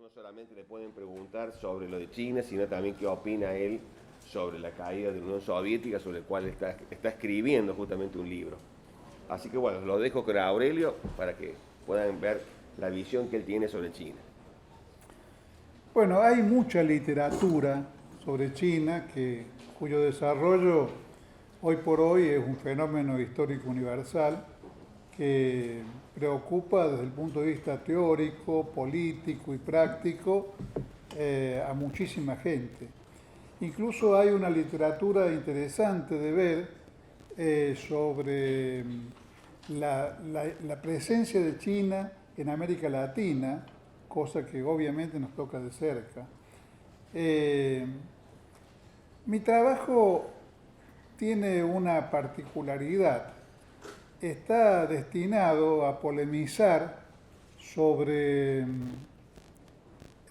No solamente le pueden preguntar sobre lo de China, sino también qué opina él sobre la caída de la Unión Soviética, sobre el cual está escribiendo justamente un libro. Así que bueno, lo dejo con Aurelio para que puedan ver la visión que él tiene sobre China. Bueno, hay mucha literatura sobre China cuyo desarrollo hoy por hoy es un fenómeno histórico universal que preocupa desde el punto de vista teórico, político y práctico a muchísima gente. Incluso hay una literatura interesante de ver sobre la presencia de China en América Latina, cosa que obviamente nos toca de cerca. Mi trabajo tiene una particularidad. Está destinado a polemizar sobre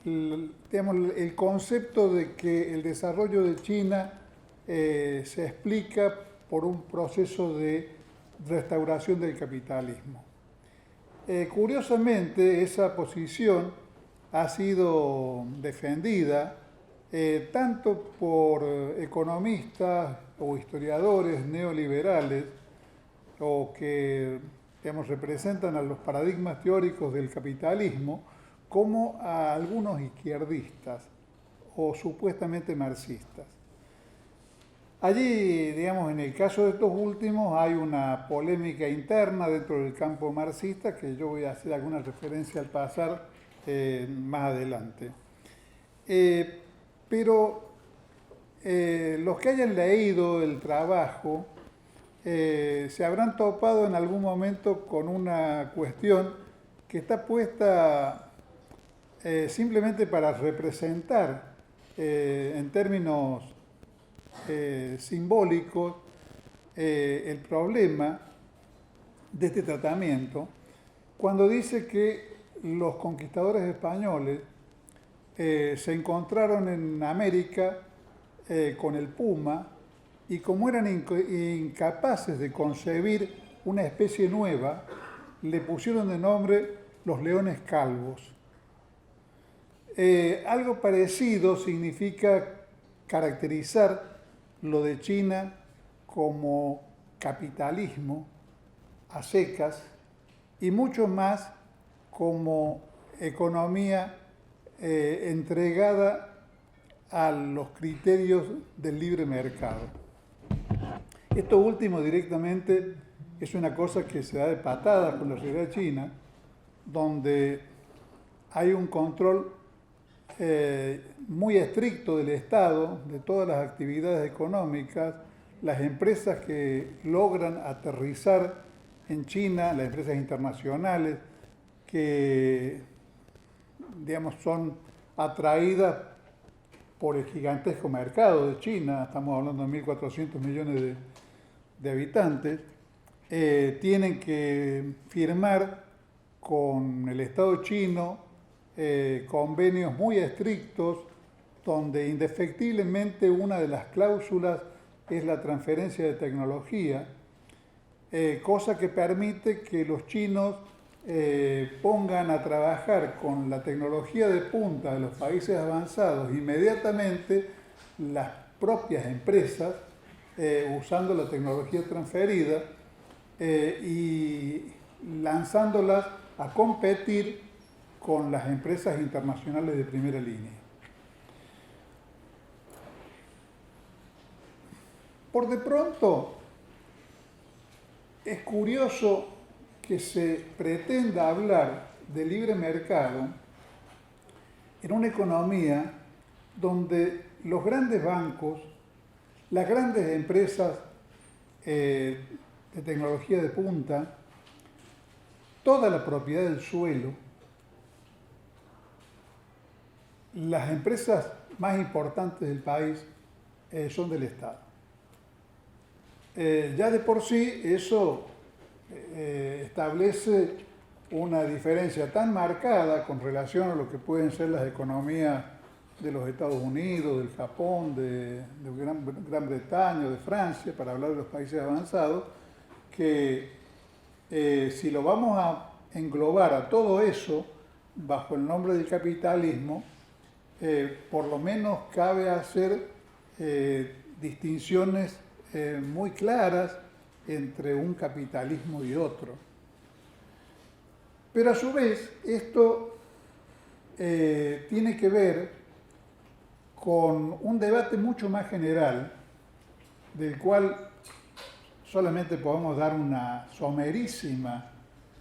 el concepto de que el desarrollo de China se explica por un proceso de restauración del capitalismo. Curiosamente, esa posición ha sido defendida tanto por economistas o historiadores neoliberales o que representan a los paradigmas teóricos del capitalismo, como a algunos izquierdistas o supuestamente marxistas. Allí, en el caso de estos últimos, hay una polémica interna dentro del campo marxista que yo voy a hacer alguna referencia al pasar más adelante. Pero los que hayan leído el trabajo se habrán topado en algún momento con una cuestión que está puesta simplemente para representar en términos simbólicos el problema de este tratamiento, cuando dice que los conquistadores españoles se encontraron en América con el puma y como eran incapaces de concebir una especie nueva, le pusieron de nombre los leones calvos. Algo parecido significa caracterizar lo de China como capitalismo a secas y mucho más como economía entregada a los criterios del libre mercado. Esto último directamente es una cosa que se da de patadas con la realidad china, donde hay un control muy estricto del Estado, de todas las actividades económicas. Las empresas que logran aterrizar en China, las empresas internacionales, que son atraídas por el gigantesco mercado de China, estamos hablando de 1.400 millones de habitantes, tienen que firmar con el Estado chino convenios muy estrictos, donde indefectiblemente una de las cláusulas es la transferencia de tecnología, cosa que permite que los chinos pongan a trabajar con la tecnología de punta de los países avanzados inmediatamente las propias empresas usando la tecnología transferida y lanzándolas a competir con las empresas internacionales de primera línea. Por de pronto, es curioso que se pretenda hablar de libre mercado en una economía donde los grandes bancos, las grandes empresas de tecnología de punta, toda la propiedad del suelo, las empresas más importantes del país son del Estado. Ya de por sí eso establece una diferencia tan marcada con relación a lo que pueden ser las economías de los Estados Unidos, del Japón, de Gran Bretaña, de Francia, para hablar de los países avanzados, que si lo vamos a englobar a todo eso, bajo el nombre del capitalismo, por lo menos cabe hacer distinciones muy claras entre un capitalismo y otro. Pero a su vez, esto tiene que ver con un debate mucho más general, del cual solamente podemos dar una somerísima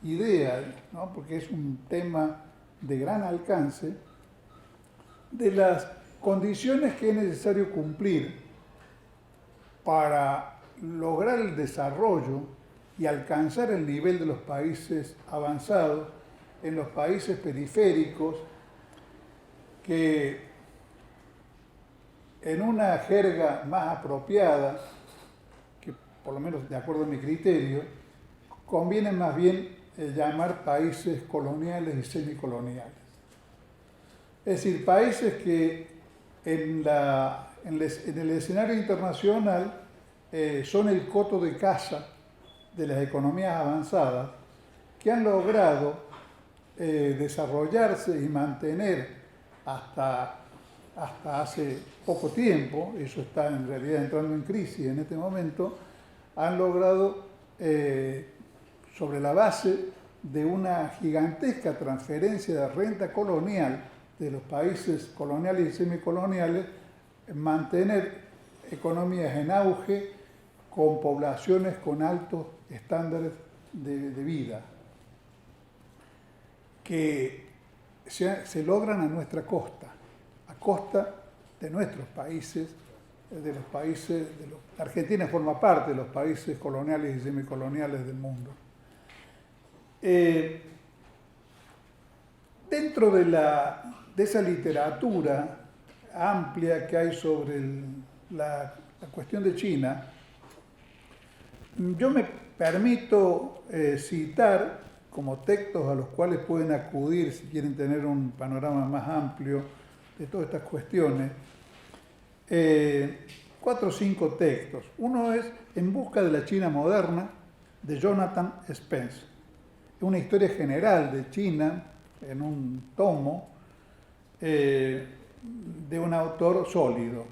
idea, ¿no? Porque es un tema de gran alcance, de las condiciones que es necesario cumplir para lograr el desarrollo y alcanzar el nivel de los países avanzados en los países periféricos que en una jerga más apropiada, que por lo menos de acuerdo a mi criterio, conviene más bien llamar países coloniales y semicoloniales. Es decir, países que en el escenario internacional son el coto de caza de las economías avanzadas, que han logrado desarrollarse y mantener hasta hace poco tiempo, eso está en realidad entrando en crisis en este momento, han logrado, sobre la base de una gigantesca transferencia de renta colonial de los países coloniales y semicoloniales, mantener economías en auge con poblaciones con altos estándares de vida, que se logran a nuestra costa, a costa de nuestros países, Argentina forma parte de los países coloniales y semicoloniales del mundo. Dentro de esa literatura amplia que hay sobre la cuestión de China, yo me permito citar como textos a los cuales pueden acudir si quieren tener un panorama más amplio de todas estas cuestiones, 4 o 5 textos. Uno es En busca de la China moderna, de Jonathan Spence. Es una historia general de China en un tomo de un autor sólido.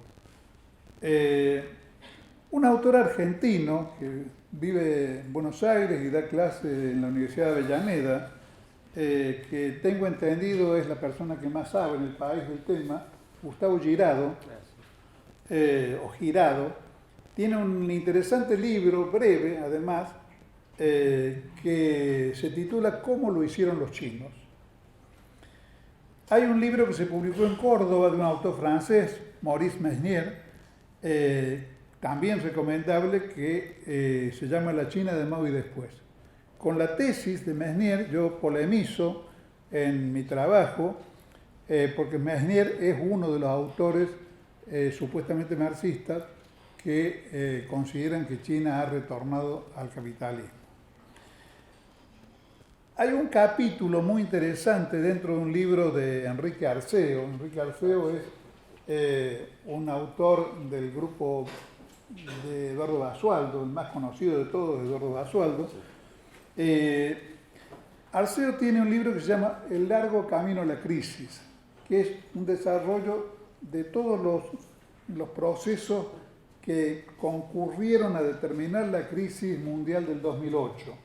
Un autor argentino que vive en Buenos Aires y da clase en la Universidad de Avellaneda, que tengo entendido es la persona que más sabe en el país del tema, Gustavo Girado, o Girado, tiene un interesante libro, breve además, que se titula ¿Cómo lo hicieron los chinos? Hay un libro que se publicó en Córdoba de un autor francés, Maurice Mesnier, también recomendable, que se llama La China de Mao y después. Con la tesis de Mesnier yo polemizo en mi trabajo, porque Mesnier es uno de los autores supuestamente marxistas que consideran que China ha retornado al capitalismo. Hay un capítulo muy interesante dentro de un libro de Enrique Arceo. Enrique Arceo es un autor del grupo de Eduardo Basualdo, el más conocido de todos, Eduardo Basualdo. Arceo tiene un libro que se llama El largo camino a la crisis, que es un desarrollo de todos los procesos que concurrieron a determinar la crisis mundial del 2008.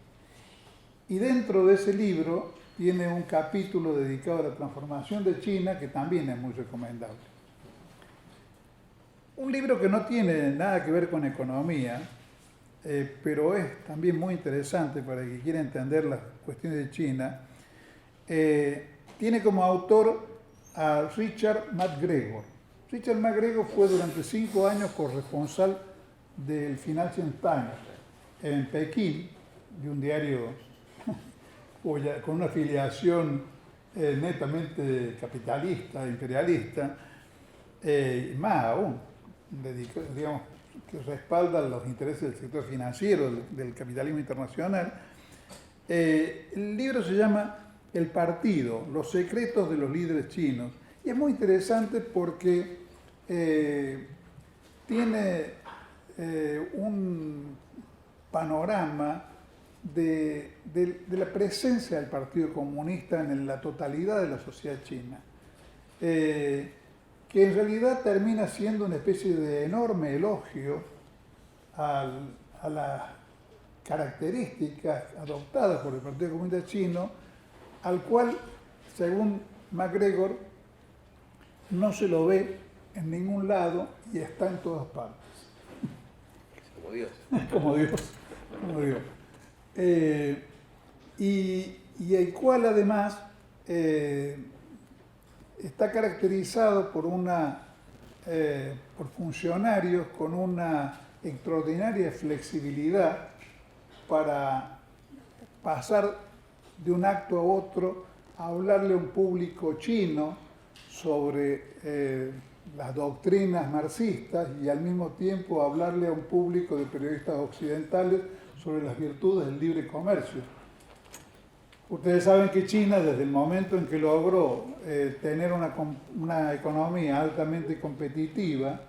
Y dentro de ese libro tiene un capítulo dedicado a la transformación de China, que también es muy recomendable. Un libro que no tiene nada que ver con economía, pero es también muy interesante para el que quiera entender las cuestiones de China. Tiene como autor a Richard MacGregor. Richard MacGregor fue durante 5 años corresponsal del Financial Times en Pekín, de un diario con una afiliación netamente capitalista, imperialista, más aún, digamos, que respalda los intereses del sector financiero, del capitalismo internacional. El libro se llama El Partido, los secretos de los líderes chinos. Y es muy interesante porque tiene un panorama de la presencia del Partido Comunista en la totalidad de la sociedad china, que en realidad termina siendo una especie de enorme elogio a las características adoptadas por el Partido Comunista Chino, al cual, según MacGregor, no se lo ve en ningún lado y está en todas partes. Como Dios. Como Dios, como Dios. Y el cual además está caracterizado por por funcionarios con una extraordinaria flexibilidad para pasar de un acto a otro a hablarle a un público chino sobre las doctrinas marxistas y al mismo tiempo hablarle a un público de periodistas occidentales sobre las virtudes del libre comercio. Ustedes saben que China, desde el momento en que logró tener una economía altamente competitiva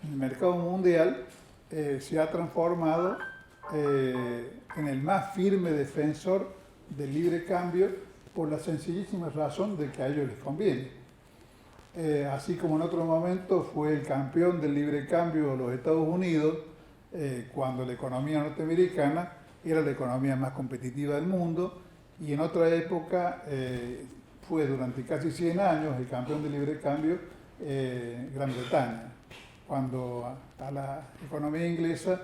en el mercado mundial, se ha transformado en el más firme defensor del libre cambio por la sencillísima razón de que a ellos les conviene. Así como en otro momento fue el campeón del libre cambio de los Estados Unidos, cuando la economía norteamericana era la economía más competitiva del mundo, y en otra época fue durante casi 100 años el campeón del libre cambio Gran Bretaña, cuando a la economía inglesa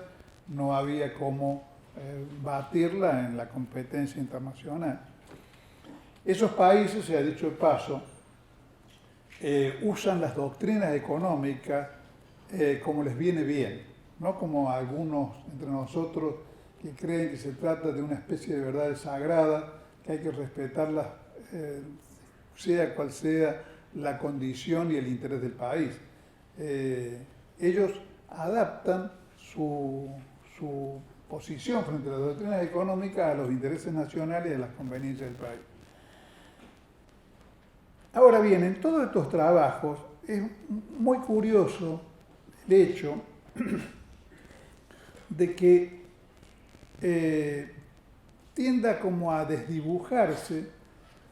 no había cómo batirla en la competencia internacional. Esos países, se ha dicho de paso, usan las doctrinas económicas como les viene bien, no como algunos entre nosotros que creen que se trata de una especie de verdades sagradas, que hay que respetarlas sea cual sea la condición y el interés del país. Ellos adaptan su posición frente a las doctrinas económicas a los intereses nacionales y a las conveniencias del país. Ahora bien, en todos estos trabajos es muy curioso el hecho de que tienda como a desdibujarse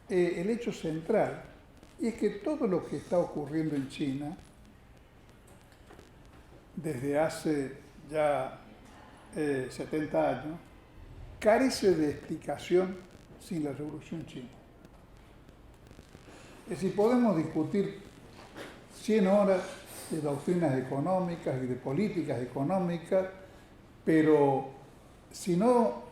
el hecho central, y es que todo lo que está ocurriendo en China desde hace ya 70 años carece de explicación sin la Revolución China. Es decir, podemos discutir 100 horas de doctrinas económicas y de políticas económicas, pero si no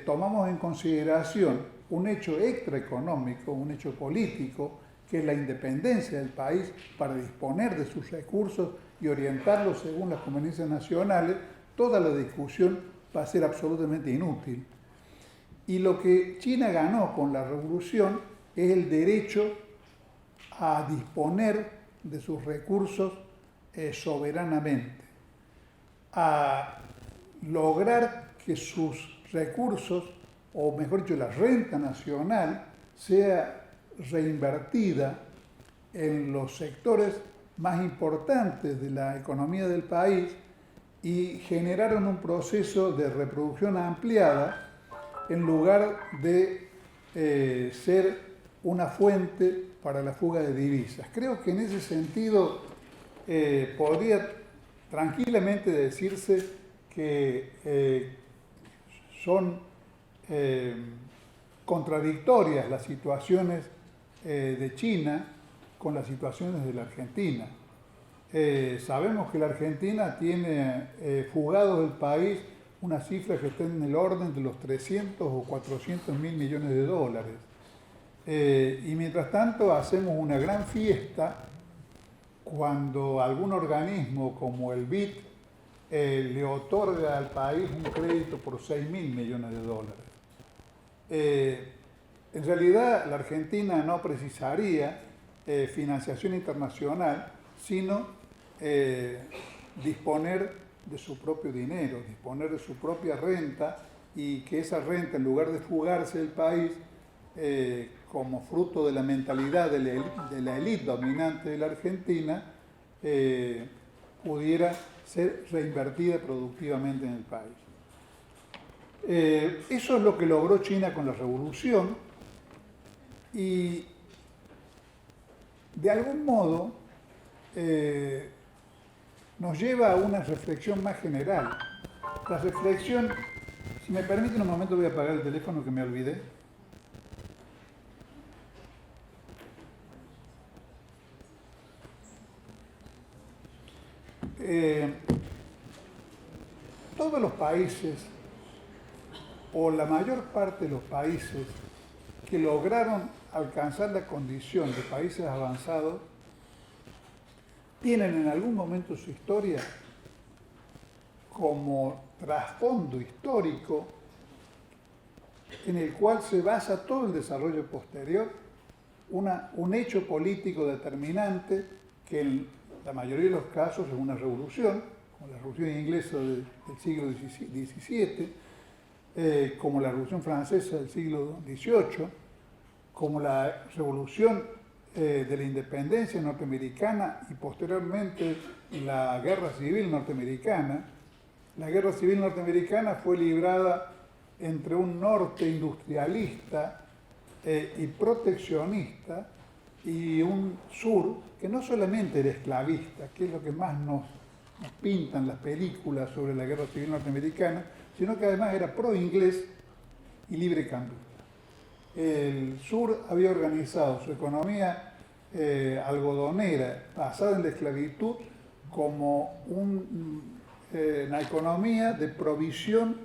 tomamos en consideración un hecho extraeconómico, un hecho político, que es la independencia del país para disponer de sus recursos y orientarlos según las conveniencias nacionales, toda la discusión va a ser absolutamente inútil. Y lo que China ganó con la revolución es el derecho a disponer de sus recursos soberanamente, a lograr que sus recursos, o mejor dicho, la renta nacional, sea reinvertida en los sectores más importantes de la economía del país y generaron un proceso de reproducción ampliada en lugar de ser una fuente para la fuga de divisas. Creo que en ese sentido podría tranquilamente decirse que son contradictorias las situaciones de China con las situaciones de la Argentina. Sabemos que la Argentina tiene fugados del país una cifra que está en el orden de los 300 o 400 mil millones de dólares. Y mientras tanto hacemos una gran fiesta cuando algún organismo como el BID le otorga al país un crédito por 6 mil millones de dólares. En realidad la Argentina no precisaría financiación internacional, sino disponer de su propio dinero, disponer de su propia renta, y que esa renta, en lugar de fugarse del país como fruto de la mentalidad de la élite dominante de la Argentina, pudiera ser reinvertida productivamente en el país. Eso es lo que logró China con la revolución y de algún modo nos lleva a una reflexión más general. La reflexión, si me permiten un momento voy a apagar el teléfono que me olvidé. Todos los países, o la mayor parte de los países que lograron alcanzar la condición de países avanzados, tienen en algún momento su historia como trasfondo histórico en el cual se basa todo el desarrollo posterior, un hecho político determinante que en la mayoría de los casos es una revolución, como la revolución inglesa del siglo XVII, como la revolución francesa del siglo XVIII, como la revolución de la independencia norteamericana y posteriormente la guerra civil norteamericana. La guerra civil norteamericana fue librada entre un norte industrialista y proteccionista y un sur que no solamente era esclavista, que es lo que más nos pintan las películas sobre la guerra civil norteamericana, sino que además era pro-inglés y librecambista. El sur había organizado su economía algodonera basada en la esclavitud como una economía de provisión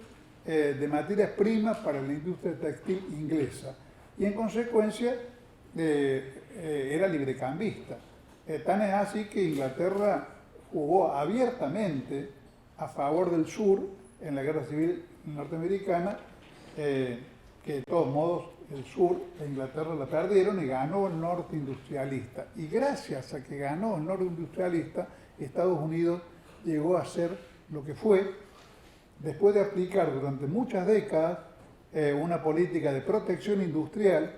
de materias primas para la industria textil inglesa y en consecuencia era librecambista. Tan es así que Inglaterra jugó abiertamente a favor del sur en la guerra civil norteamericana, que de todos modos el sur de Inglaterra la perdieron y ganó el norte industrialista. Y gracias a que ganó el norte industrialista, Estados Unidos llegó a ser lo que fue, después de aplicar durante muchas décadas una política de protección industrial,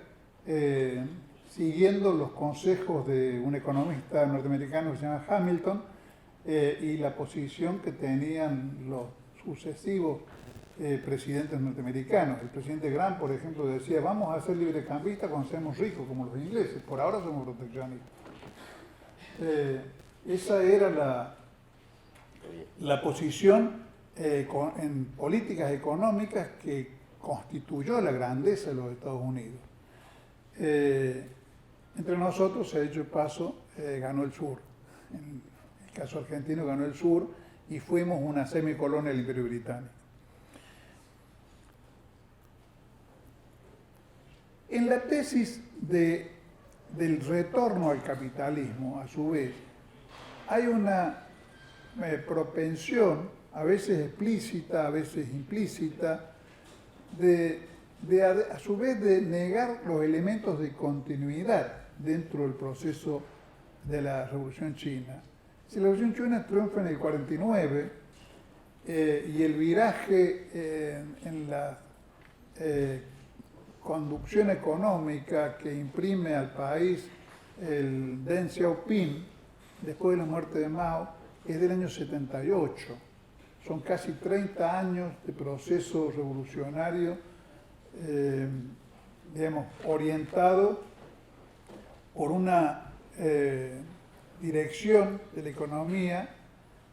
siguiendo los consejos de un economista norteamericano que se llama Hamilton, y la posición que tenían los sucesivos presidentes norteamericanos. El presidente Grant, por ejemplo, decía, vamos a ser librecambistas cuando seamos ricos, como los ingleses, por ahora somos proteccionistas. Esa era la posición en políticas económicas que constituyó la grandeza de los Estados Unidos. Entre nosotros, se ha hecho el paso, ganó el sur. En el caso argentino ganó el sur y fuimos una semicolonia del Imperio Británico. En la tesis del retorno al capitalismo, a su vez, hay una propensión, a veces explícita, a veces implícita, a su vez de negar los elementos de continuidad dentro del proceso de la Revolución China. Si la Revolución China triunfa en el 49 y el viraje en la conducción económica que imprime al país el Deng Xiaoping después de la muerte de Mao es del año 78. Son casi 30 años de proceso revolucionario, digamos, orientado por una dirección de la economía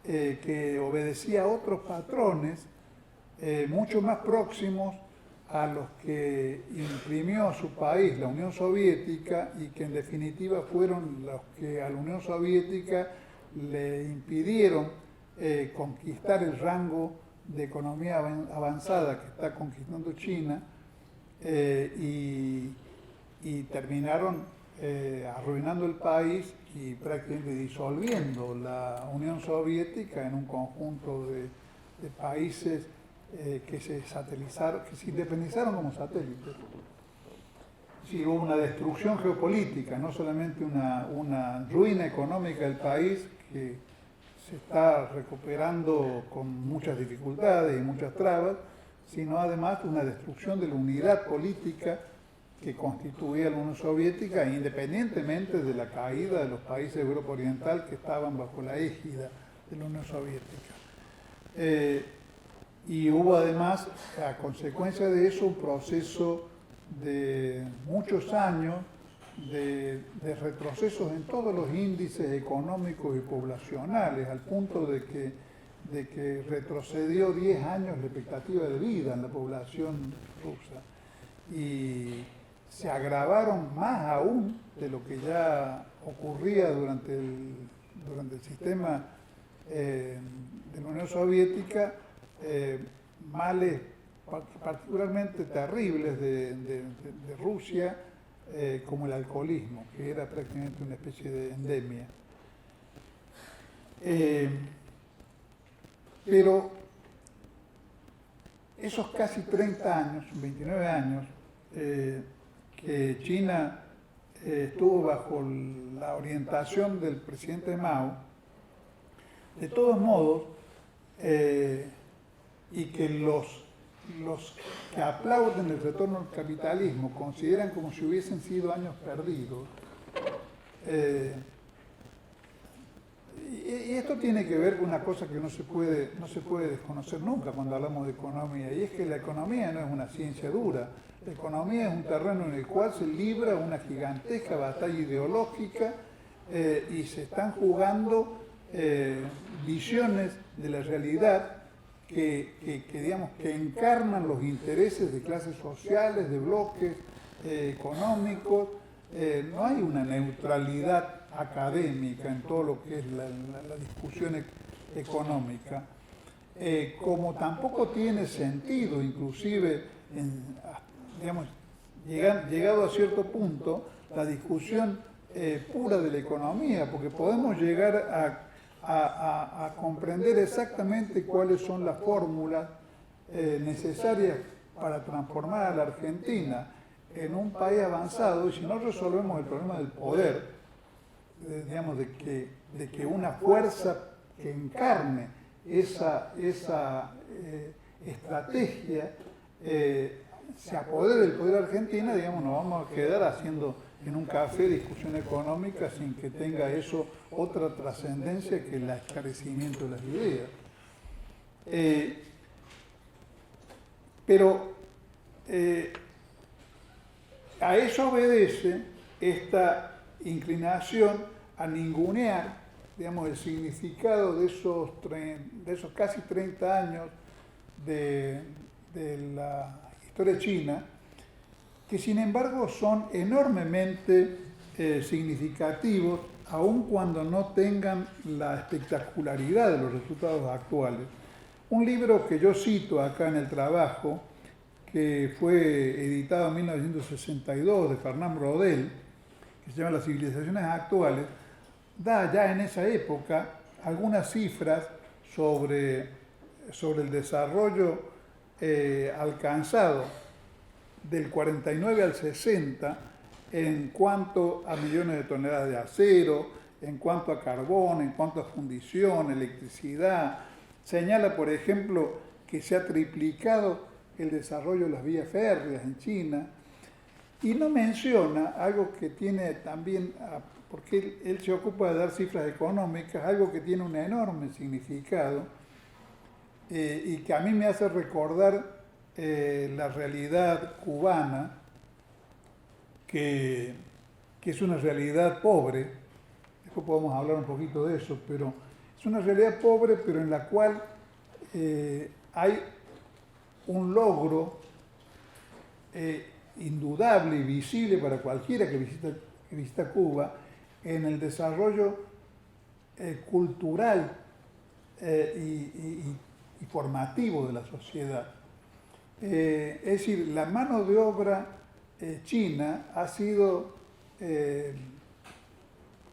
que obedecía a otros patrones mucho más próximos a los que imprimió su país, la Unión Soviética, y que en definitiva fueron los que a la Unión Soviética le impidieron conquistar el rango de economía avanzada que está conquistando China y terminaron arruinando el país y prácticamente disolviendo la Unión Soviética en un conjunto de países que se satelizaron, que se independizaron como satélites. Sí, hubo una destrucción geopolítica, no solamente una ruina económica del país que se está recuperando con muchas dificultades y muchas trabas, sino además una destrucción de la unidad política que constituía la Unión Soviética, independientemente de la caída de los países de Europa Oriental que estaban bajo la égida de la Unión Soviética. Y hubo además, a consecuencia de eso, un proceso de muchos años de retrocesos en todos los índices económicos y poblacionales, al punto de que retrocedió 10 años la expectativa de vida en la población rusa. Y se agravaron más aún de lo que ya ocurría durante el sistema de la Unión Soviética, males particularmente terribles de Rusia, como el alcoholismo, que era prácticamente una especie de endemia. Pero esos casi 30 años, 29 años, que China estuvo bajo la orientación del presidente Mao, de todos modos, y que los que aplauden el retorno al capitalismo consideran como si hubiesen sido años perdidos, y esto tiene que ver con una cosa que no se puede desconocer nunca cuando hablamos de economía, y es que la economía no es una ciencia dura. La economía es un terreno en el cual se libra una gigantesca batalla ideológica y se están jugando visiones de la realidad que encarnan los intereses de clases sociales, de bloques económicos. No hay una neutralidad académica en todo lo que es la discusión económica, como tampoco tiene sentido, inclusive, llegado a cierto punto, la discusión pura de la economía, porque podemos llegar a comprender exactamente cuáles son las fórmulas necesarias para transformar a la Argentina en un país avanzado, y si no resolvemos el problema del poder, de que una fuerza que encarne esa estrategia se apodere del poder argentino, nos vamos a quedar haciendo en un café discusión económica sin que tenga eso otra trascendencia que el esclarecimiento de las ideas. Pero a eso obedece esta inclinación a ningunear, el significado de esos casi 30 años de la historia china, que sin embargo son enormemente significativos, aun cuando no tengan la espectacularidad de los resultados actuales. Un libro que yo cito acá en el trabajo, que fue editado en 1962 de Fernand Braudel, que se llama Las civilizaciones actuales, da ya en esa época algunas cifras sobre el desarrollo alcanzado del 49 al 60 en cuanto a millones de toneladas de acero, en cuanto a carbón, en cuanto a fundición, electricidad. Señala, por ejemplo, que se ha triplicado el desarrollo de las vías férreas en China, y no menciona algo que tiene también, porque él se ocupa de dar cifras económicas, algo que tiene un enorme significado y que a mí me hace recordar la realidad cubana, que es una realidad pobre. Después podemos hablar un poquito de eso, pero es una realidad pobre, pero en la cual hay un logro indudable y visible para cualquiera que visita Cuba en el desarrollo cultural y formativo de la sociedad. Es decir, la mano de obra china ha sido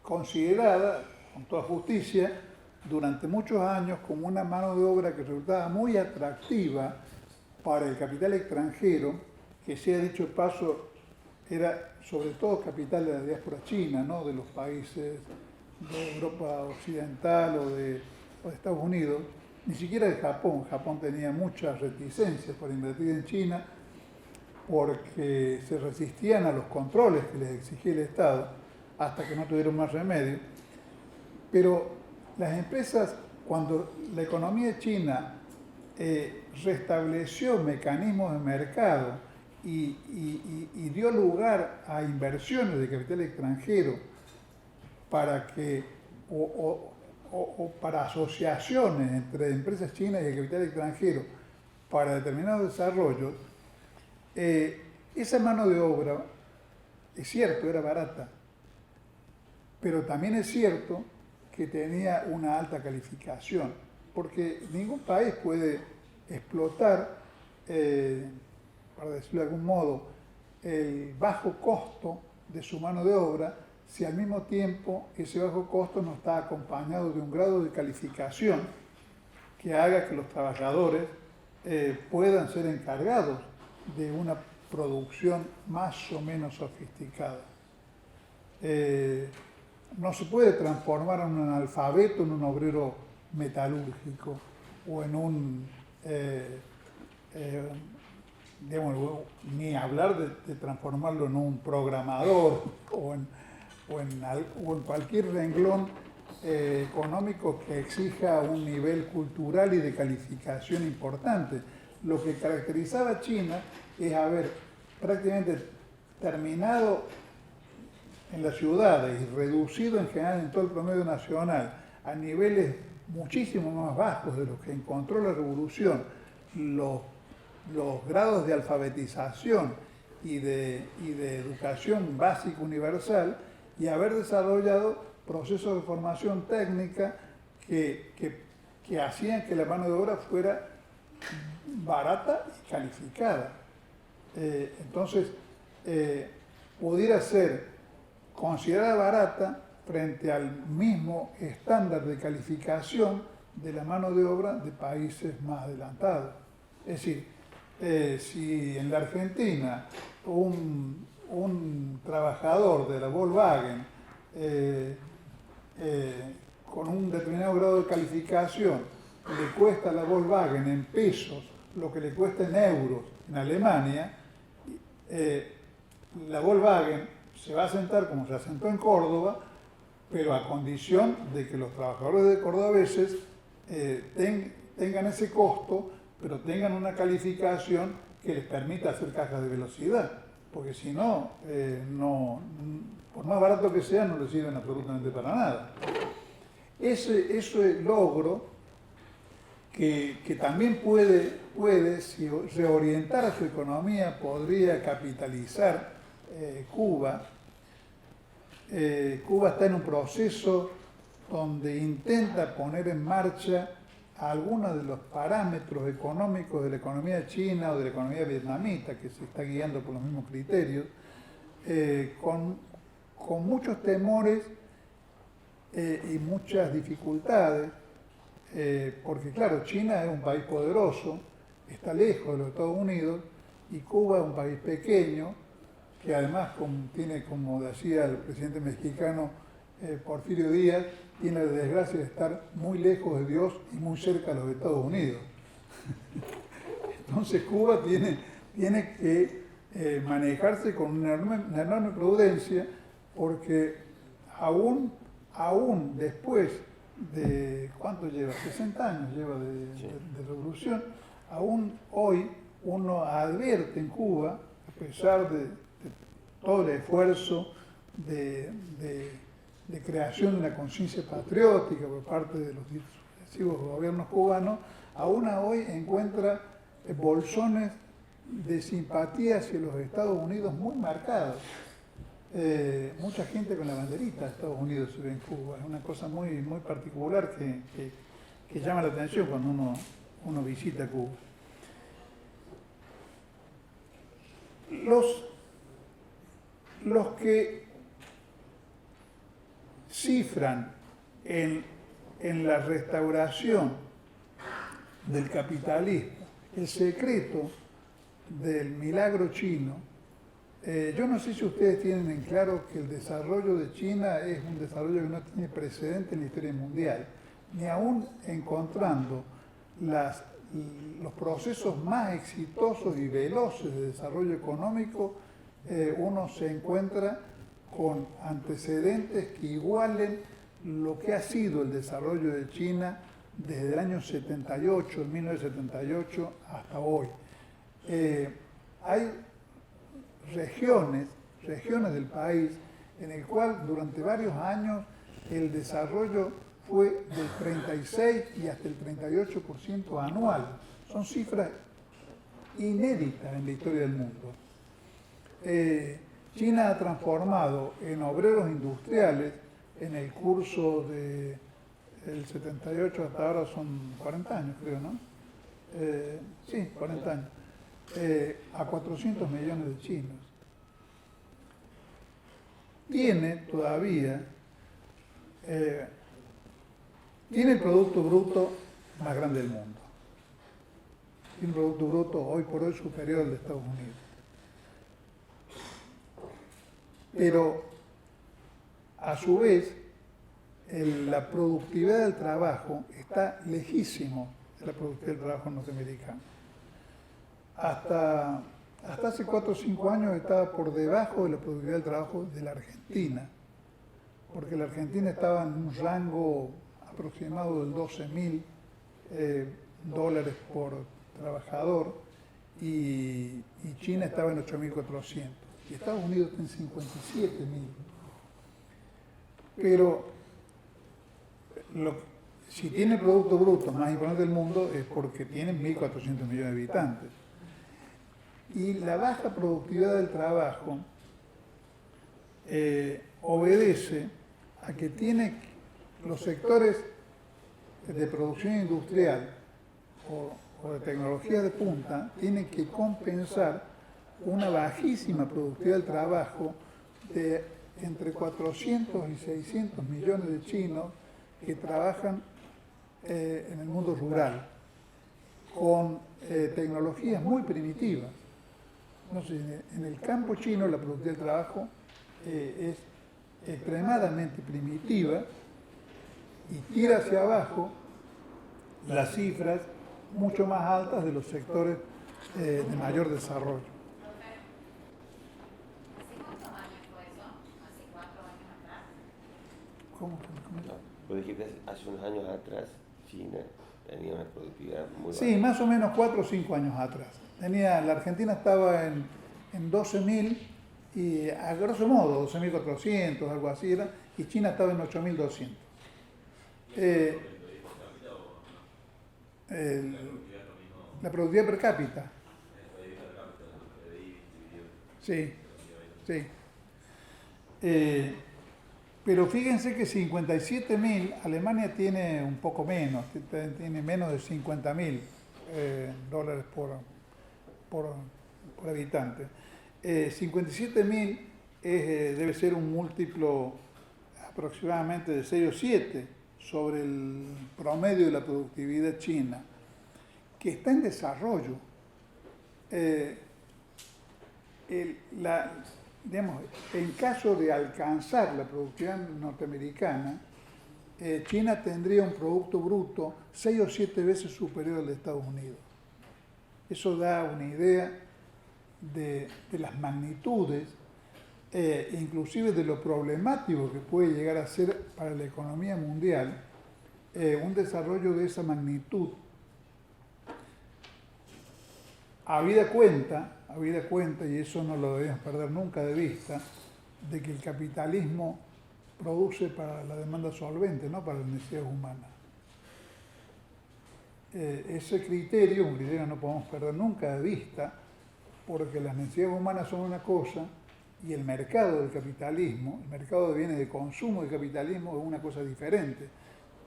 considerada, con toda justicia, durante muchos años como una mano de obra que resultaba muy atractiva para el capital extranjero, que sea dicho de paso, era sobre todo capital de la diáspora china, no de los países de Europa Occidental o de Estados Unidos, ni siquiera de Japón. Japón tenía muchas reticencias por invertir en China porque se resistían a los controles que les exigía el Estado hasta que no tuvieron más remedio. Pero las empresas, cuando la economía china restableció mecanismos de mercado y dio lugar a inversiones de capital extranjero para que, o para asociaciones entre empresas chinas y el capital extranjero para determinados desarrollos, esa mano de obra, es cierto, era barata, pero también es cierto que tenía una alta calificación, porque ningún país puede explotar, para decirlo de algún modo, el bajo costo de su mano de obra si al mismo tiempo ese bajo costo no está acompañado de un grado de calificación que haga que los trabajadores puedan ser encargados de una producción más o menos sofisticada. No se puede transformar a un analfabeto en un obrero metalúrgico o en un, digamos, ni hablar de transformarlo en un programador o en cualquier renglón económico que exija un nivel cultural y de calificación importante. Lo que caracterizaba a China es haber prácticamente terminado en las ciudades y reducido en general en todo el promedio nacional a niveles muchísimo más bajos de los que encontró la revolución, los grados de alfabetización y de educación básica universal, y haber desarrollado procesos de formación técnica que hacían que la mano de obra fuera barata y calificada. Entonces, pudiera ser considerada barata frente al mismo estándar de calificación de la mano de obra de países más adelantados. Es decir, si en la Argentina un trabajador de la Volkswagen con un determinado grado de calificación le cuesta a la Volkswagen en pesos lo que le cuesta en euros en Alemania, la Volkswagen se va a asentar como se asentó en Córdoba, pero a condición de que los trabajadores de cordobeses tengan ese costo, pero tengan una calificación que les permita hacer cajas de velocidad, porque si no, por más barato que sea, no les sirven absolutamente para nada. Ese logro que también puede, si reorientar a su economía, podría capitalizar Cuba. Cuba está en un proceso donde intenta poner en marcha algunos de los parámetros económicos de la economía china o de la economía vietnamita, que se está guiando por los mismos criterios, con muchos temores y muchas dificultades, porque claro, China es un país poderoso, está lejos de los Estados Unidos, y Cuba es un país pequeño, que además tiene, como decía el presidente mexicano Porfirio Díaz, tiene la desgracia de estar muy lejos de Dios y muy cerca de los Estados Unidos. Entonces Cuba tiene que manejarse con una enorme prudencia, porque aún después de, ¿cuánto lleva? 60 años lleva de revolución, aún hoy uno advierte en Cuba, a pesar de todo el esfuerzo de creación de una conciencia patriótica por parte de los sucesivos gobiernos cubanos, aún hoy encuentra bolsones de simpatía hacia los Estados Unidos muy marcados. Mucha gente con la banderita de Estados Unidos se ve en Cuba. Es una cosa muy, muy particular que llama la atención cuando uno visita Cuba. Los que cifran en la restauración del capitalismo el secreto del milagro chino, yo no sé si ustedes tienen en claro que el desarrollo de China es un desarrollo que no tiene precedente en la historia mundial, ni aún encontrando los procesos más exitosos y veloces de desarrollo económico, uno se encuentra con antecedentes que igualen lo que ha sido el desarrollo de China desde el año 78, 1978 hasta hoy. Hay regiones del país en el cual durante varios años el desarrollo fue del 36 y hasta el 38% anual. Son cifras inéditas en la historia del mundo. China ha transformado en obreros industriales en el curso del 78 hasta ahora son 40 años, creo, ¿no? Sí, 40 años. A 400 millones de chinos. Tiene todavía, tiene el Producto Bruto más grande del mundo. Tiene un Producto Bruto hoy por hoy superior al de Estados Unidos. Pero, a su vez, la productividad del trabajo está lejísimo de la productividad del trabajo norteamericano. Hasta hace 4 o 5 años estaba por debajo de la productividad del trabajo de la Argentina, porque la Argentina estaba en un rango aproximado del 12.000 dólares por trabajador y China estaba en 8.400 y Estados Unidos está en 57.000. Pero si tiene el Producto Bruto más importante del mundo es porque tiene 1.400 millones de habitantes. Y la baja productividad del trabajo obedece a que tiene los sectores de producción industrial o de tecnología de punta, tienen que compensar una bajísima productividad del trabajo de entre 400 y 600 millones de chinos que trabajan en el mundo rural con tecnologías muy primitivas. Entonces, en el campo chino la productividad del trabajo es extremadamente primitiva y tira hacia abajo las cifras mucho más altas de los sectores de mayor desarrollo. ¿Hace cuántos años fue eso? ¿Hace 4 años atrás? ¿Cómo? Vos dijiste hace unos años atrás, China tenía una productividad muy baja. Sí, más o menos 4 o 5 años atrás. La Argentina estaba en 12.000 y a grosso modo 12.400, algo así era, y China estaba en 8.200. La productividad per cápita. Sí. Pero fíjense que 57.000, Alemania tiene un poco menos, tiene menos de 50.000 dólares por habitante. 57.000 debe ser un múltiplo aproximadamente de 6 o 7 sobre el promedio de la productividad china, que está en desarrollo. En caso de alcanzar la productividad norteamericana, China tendría un Producto Bruto 6 o 7 veces superior al de Estados Unidos. Eso da una idea de las magnitudes, inclusive de lo problemático que puede llegar a ser para la economía mundial un desarrollo de esa magnitud. Habida cuenta, y eso no lo debemos perder nunca de vista, de que el capitalismo produce para la demanda solvente, no para las necesidades humanas. Ese criterio, un criterio que no podemos perder nunca de vista, porque las necesidades humanas son una cosa y el mercado del capitalismo, el mercado de bienes de consumo del capitalismo es una cosa diferente,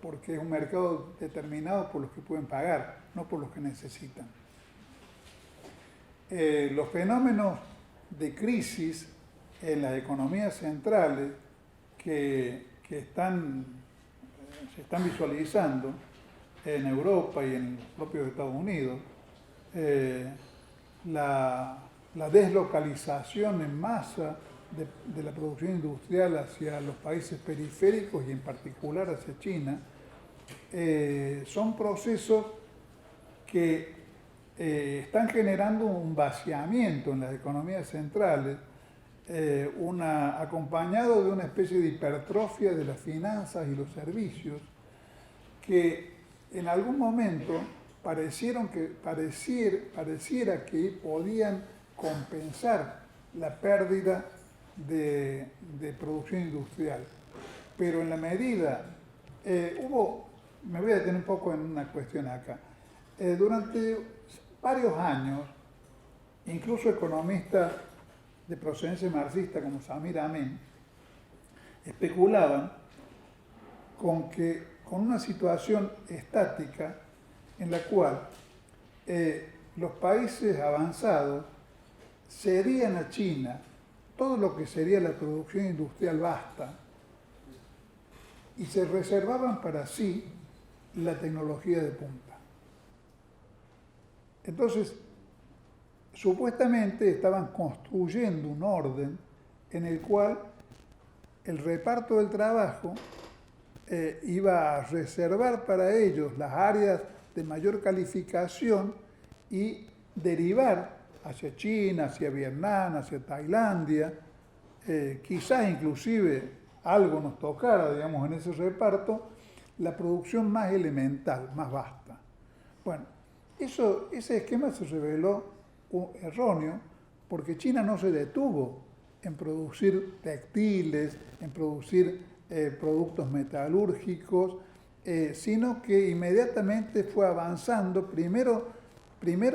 porque es un mercado determinado por los que pueden pagar, no por los que necesitan. Los fenómenos de crisis en las economías centrales que se están visualizando en Europa y en los propios Estados Unidos, la deslocalización en masa de la producción industrial hacia los países periféricos y en particular hacia China, son procesos que están generando un vaciamiento en las economías centrales, acompañado de una especie de hipertrofia de las finanzas y los servicios que en algún momento pareciera que podían compensar la pérdida de producción industrial. Pero en la medida, me voy a detener un poco en una cuestión acá. Durante varios años, incluso economistas de procedencia marxista como Samir Amin especulaban con una situación estática en la cual los países avanzados cedían a China todo lo que sería la producción industrial vasta y se reservaban para sí la tecnología de punta. Entonces, supuestamente estaban construyendo un orden en el cual el reparto del trabajo iba a reservar para ellos las áreas de mayor calificación y derivar hacia China, hacia Vietnam, hacia Tailandia, quizás inclusive algo nos tocara, digamos, en ese reparto, la producción más elemental, más vasta. Bueno, ese esquema se reveló erróneo porque China no se detuvo en producir textiles, en producir productos metalúrgicos, sino que inmediatamente fue avanzando primero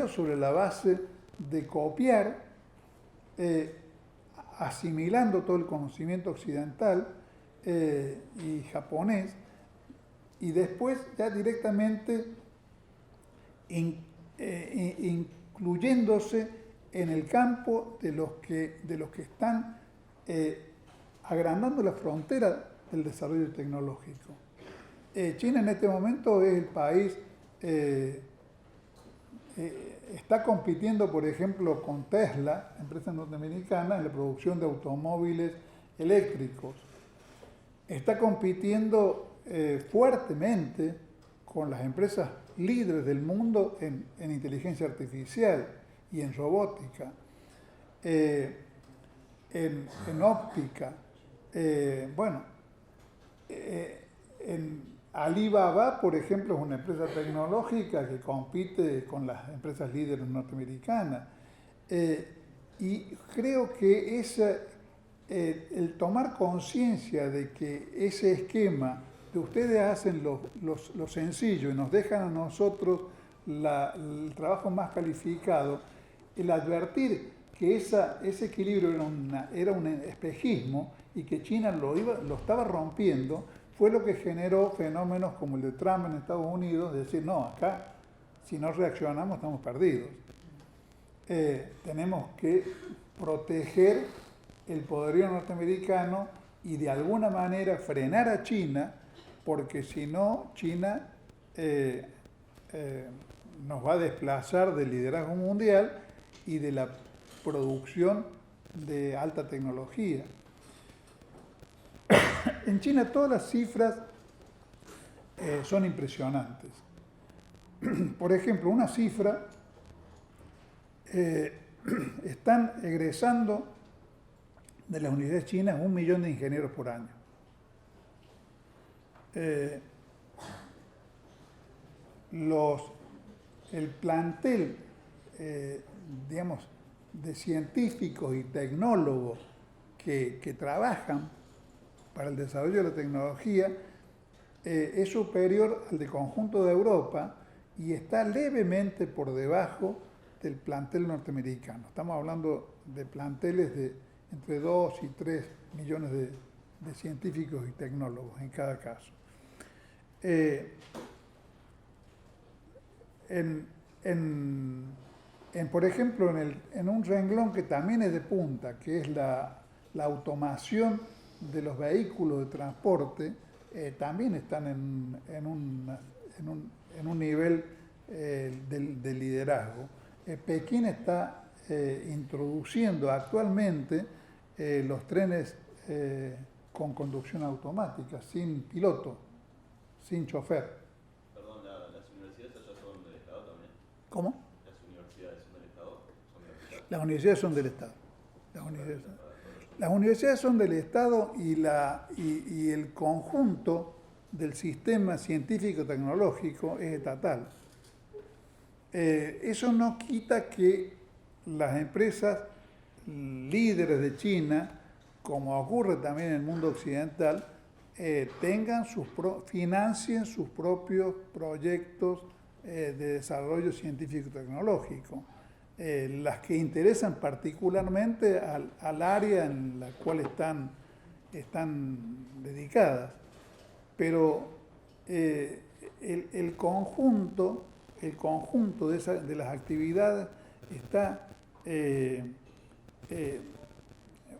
sobre la base de copiar, asimilando todo el conocimiento occidental y japonés, y después ya directamente incluyéndose en el campo de los que están agrandando la frontera del desarrollo tecnológico. China en este momento es el país, está compitiendo, por ejemplo, con Tesla, empresa norteamericana, en la producción de automóviles eléctricos. Está compitiendo fuertemente con las empresas líderes del mundo en inteligencia artificial y en robótica, en óptica. En Alibaba, por ejemplo, es una empresa tecnológica que compite con las empresas líderes norteamericanas. Y creo que el tomar conciencia de que ese esquema que ustedes hacen lo sencillo y nos dejan a nosotros el trabajo más calificado, el advertir que ese equilibrio era un espejismo y que China lo estaba rompiendo, fue lo que generó fenómenos como el de Trump en Estados Unidos, de decir, no, acá si no reaccionamos estamos perdidos. Tenemos que proteger el poderío norteamericano y de alguna manera frenar a China, porque si no, China nos va a desplazar del liderazgo mundial y de la producción de alta tecnología. En China todas las cifras son impresionantes. Por ejemplo, una cifra, están egresando de las universidades chinas 1 millón de ingenieros por año. El plantel, digamos, de científicos y tecnólogos que trabajan para el desarrollo de la tecnología es superior al del conjunto de Europa y está levemente por debajo del plantel norteamericano. Estamos hablando de planteles de entre 2 y 3 millones de científicos y tecnólogos en cada caso. Por ejemplo, en un renglón que también es de punta, que es la automación de los vehículos de transporte, también están en un nivel de liderazgo. Pekín está introduciendo actualmente los trenes con conducción automática, sin piloto, sin chofer. Perdón, ¿las universidades allá son del Estado también? ¿Cómo? ¿Las universidades son del Estado? Las universidades son del Estado. Las universidades son del Estado y el conjunto del sistema científico-tecnológico es estatal. Eso no quita que las empresas líderes de China, como ocurre también en el mundo occidental, financien sus propios proyectos de desarrollo científico-tecnológico, las que interesan particularmente al área en la cual están dedicadas. Pero el conjunto de las actividades está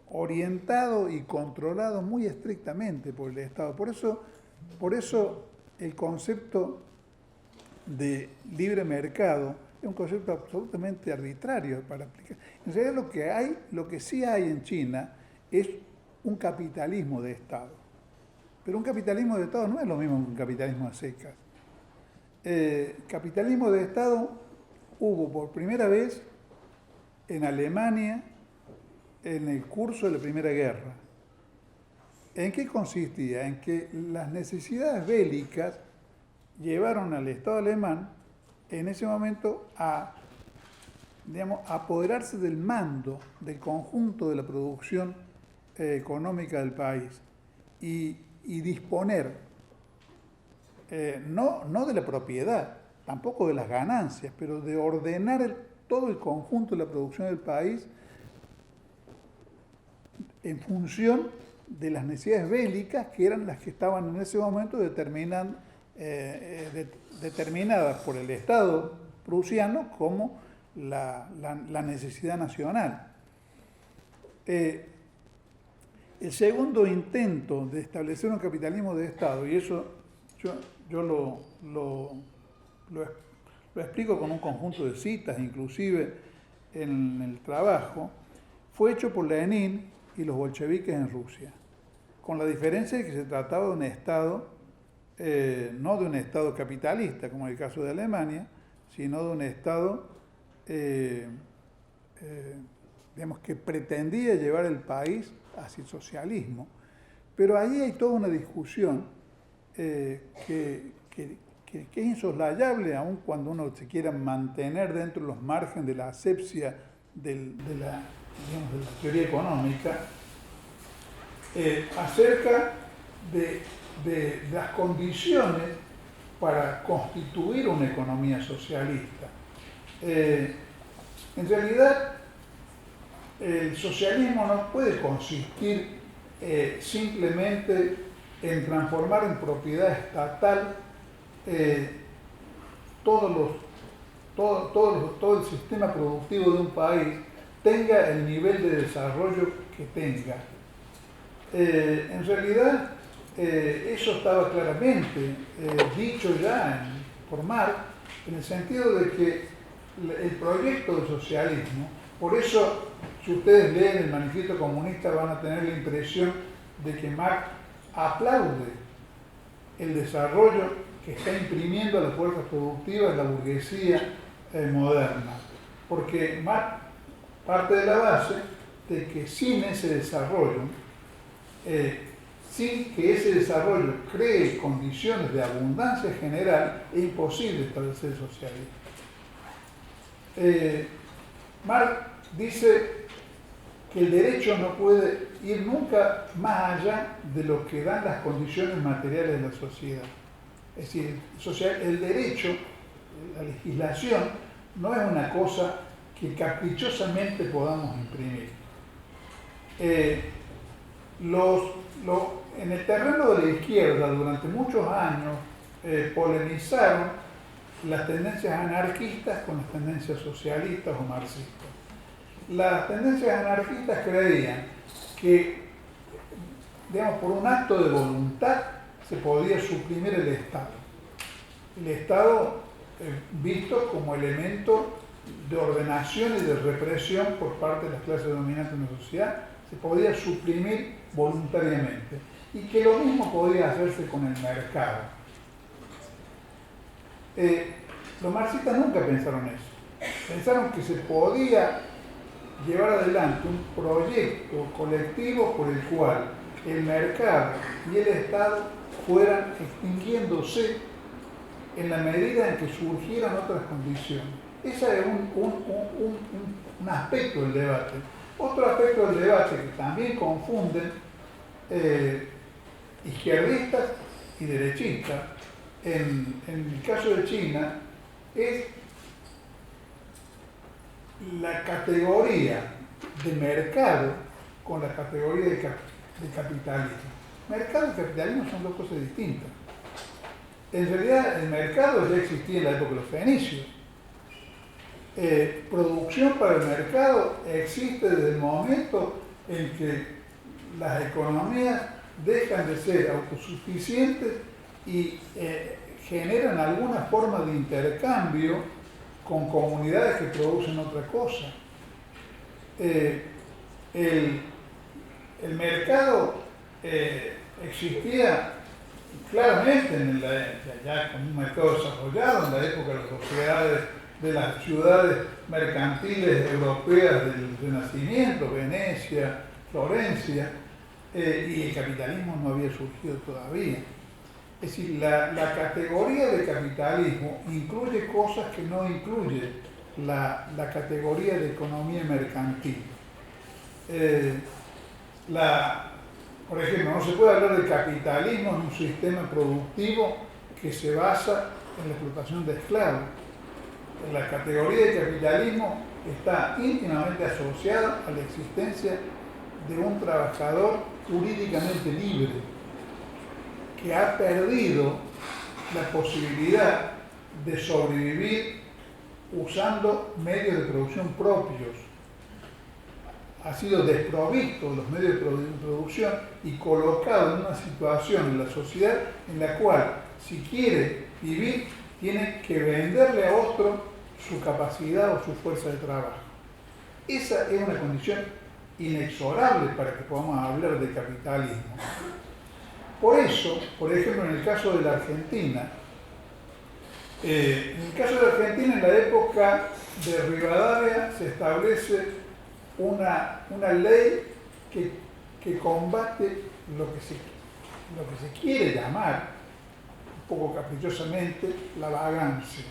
orientado y controlado muy estrictamente por el Estado. Por eso el concepto de libre mercado es un concepto absolutamente arbitrario para aplicar. En realidad lo que sí hay en China es un capitalismo de Estado. Pero un capitalismo de Estado no es lo mismo que un capitalismo a secas. Capitalismo de Estado hubo por primera vez en Alemania en el curso de la Primera Guerra. ¿En qué consistía? En que las necesidades bélicas llevaron al Estado alemán en ese momento a, digamos, apoderarse del mando del conjunto de la producción económica del país y disponer no de la propiedad, tampoco de las ganancias, pero de ordenar todo el conjunto de la producción del país en función de las necesidades bélicas que eran las que estaban en ese momento determinadas por el Estado prusiano como la necesidad nacional. El segundo intento de establecer un capitalismo de Estado, y eso yo lo explico con un conjunto de citas, inclusive en el trabajo, fue hecho por Lenin y los bolcheviques en Rusia, con la diferencia de que se trataba de un Estado, no de un Estado capitalista, como en el caso de Alemania, sino de un Estado digamos, que pretendía llevar el país hacia el socialismo. Pero ahí hay toda una discusión que es insoslayable, aun cuando uno se quiera mantener dentro de los márgenes de la asepsia de la teoría económica, acerca de las condiciones para constituir una economía socialista. En realidad, el socialismo no puede consistir simplemente en transformar en propiedad estatal todo el sistema productivo de un país, tenga el nivel de desarrollo que tenga. En realidad, eso estaba claramente dicho ya por Marx, en el sentido de que el proyecto del socialismo, por eso, si ustedes leen el Manifiesto Comunista, van a tener la impresión de que Marx aplaude el desarrollo que está imprimiendo a las fuerzas productivas la burguesía moderna, porque Marx parte de la base de que sin ese desarrollo, sin que ese desarrollo cree condiciones de abundancia general, es imposible establecer el socialismo. Marx dice que el derecho no puede ir nunca más allá de lo que dan las condiciones materiales de la sociedad. Es decir, el derecho, la legislación, no es una cosa que caprichosamente podamos imprimir. En el terreno de la izquierda, durante muchos años, polemizaron las tendencias anarquistas con las tendencias socialistas o marxistas. Las tendencias anarquistas creían que, digamos, por un acto de voluntad se podía suprimir el Estado. El Estado visto como elemento de ordenación y de represión por parte de las clases dominantes en la sociedad, se podía suprimir voluntariamente. Y que lo mismo podía hacerse con el mercado. Los marxistas nunca pensaron eso. Pensaron que se podía llevar adelante un proyecto colectivo por el cual el mercado y el Estado fueran extinguiéndose en la medida en que surgieran otras condiciones. Ese es un aspecto del debate. Otro aspecto del debate que también confunden izquierdistas y derechistas, en el caso de China, es la categoría de mercado con la categoría de capitalismo. Mercado y capitalismo son dos cosas distintas. En realidad el mercado ya existía en la época de los fenicios. Producción para el mercado existe desde el momento en que las economías dejan de ser autosuficientes y generan alguna forma de intercambio con comunidades que producen otra cosa. El mercado existía claramente ya como un mercado desarrollado en la época de las sociedades, de las ciudades mercantiles europeas del Renacimiento, Venecia, Florencia, y el capitalismo no había surgido todavía. Es decir, la categoría de capitalismo incluye cosas que no incluye la categoría de economía mercantil. Por ejemplo, no se puede hablar de capitalismo en un sistema productivo que se basa en la explotación de esclavos. La categoría de capitalismo está íntimamente asociada a la existencia de un trabajador jurídicamente libre que ha perdido la posibilidad de sobrevivir usando medios de producción propios. Ha sido desprovisto de los medios de producción y colocado en una situación en la sociedad en la cual, si quiere vivir, tiene que venderle a otro su capacidad o su fuerza de trabajo. Esa es una condición inexorable para que podamos hablar de capitalismo. Por eso, por ejemplo, en el caso de la Argentina, en la época de Rivadavia se establece una ley que combate lo que se quiere llamar, un poco caprichosamente, la vagancia.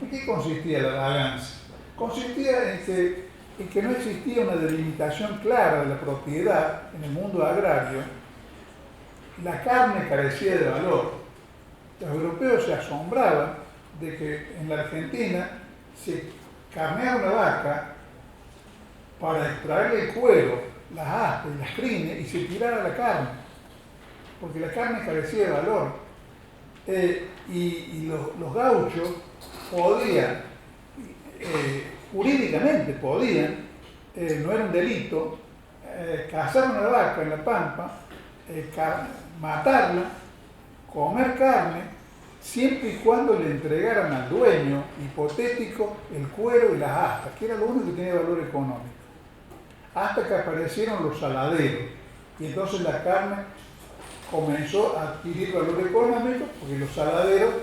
¿En qué consistía la vagancia? Consistía en que no existía una delimitación clara de la propiedad en el mundo agrario. La carne carecía de valor. Los europeos se asombraban de que en la Argentina se carneara una vaca para extraerle el cuero, las aspas y las crines y se tirara la carne, porque la carne carecía de valor. Y los gauchos podían, jurídicamente podían, no era un delito, cazar una vaca en la pampa, matarla, comer carne, siempre y cuando le entregaran al dueño hipotético el cuero y las astas, que era lo único que tenía valor económico. Hasta que aparecieron los saladeros, y entonces la carne comenzó a adquirir valor económico, porque los saladeros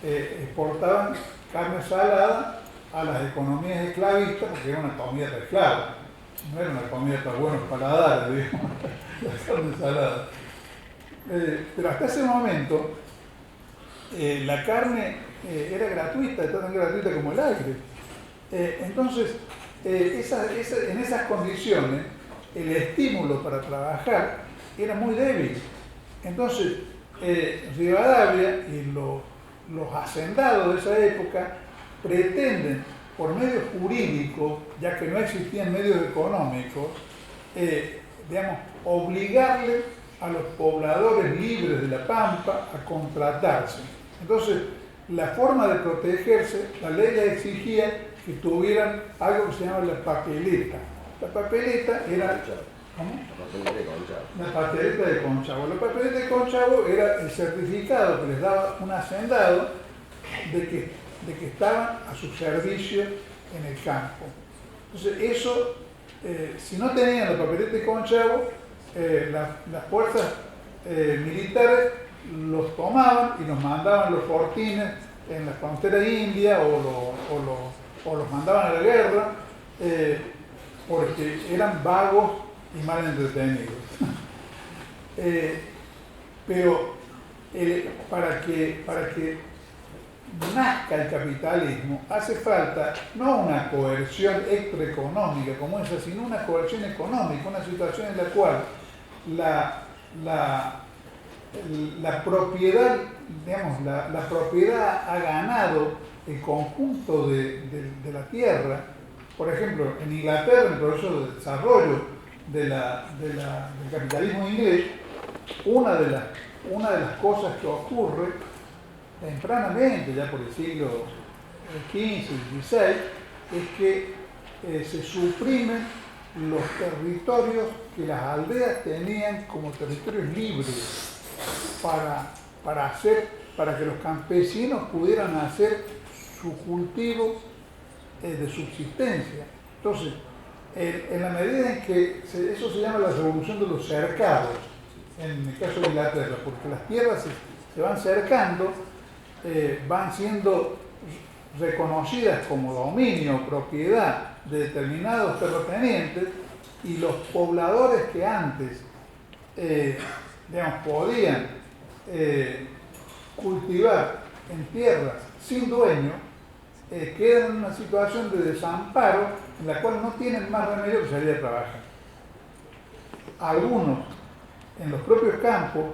exportaban carne salada a las economías esclavistas, porque era una comida de esclavos, no era una comida para buenos paladares, digamos, la carne salada. Pero hasta ese momento la carne era gratuita, tan gratuita como el aire. Entonces, en esas condiciones, el estímulo para trabajar era muy débil. Entonces, Rivadavia y los hacendados de esa época pretenden, por medios jurídicos, ya que no existían medios económicos, obligarle a los pobladores libres de la Pampa a contratarse. Entonces, la forma de protegerse, la ley les exigía que tuvieran algo que se llama la papeleta. La papeleta era... ¿Cómo? La papeleta de Conchavo. La papeleta de Conchavo era el certificado que les daba un hacendado de que estaban a su servicio en el campo. Entonces, eso, si no tenían la papeleta de Conchavo, las fuerzas militares los tomaban y los mandaban a los fortines en la frontera india o los mandaban a la guerra porque eran vagos y mal entretenidos. Pero para que nazca el capitalismo, hace falta no una coerción extraeconómica como esa, sino una coerción económica, una situación en la cual la propiedad, digamos, la propiedad ha ganado el conjunto de la tierra. Por ejemplo, en Inglaterra, en el proceso de desarrollo del capitalismo inglés, una de las cosas que ocurre tempranamente, ya por el siglo XV y XVI, es que se suprimen los territorios que las aldeas tenían como territorios libres para que los campesinos pudieran hacer su cultivo de subsistencia. Entonces, en la medida en que eso se llama la revolución de los cercados, en el caso de Inglaterra, porque las tierras se van cercando, van siendo reconocidas como dominio o propiedad de determinados terratenientes, y los pobladores que antes podían cultivar en tierras sin dueño, quedan en una situación de desamparo en la cual no tienen más remedio que salir a trabajar. Algunos en los propios campos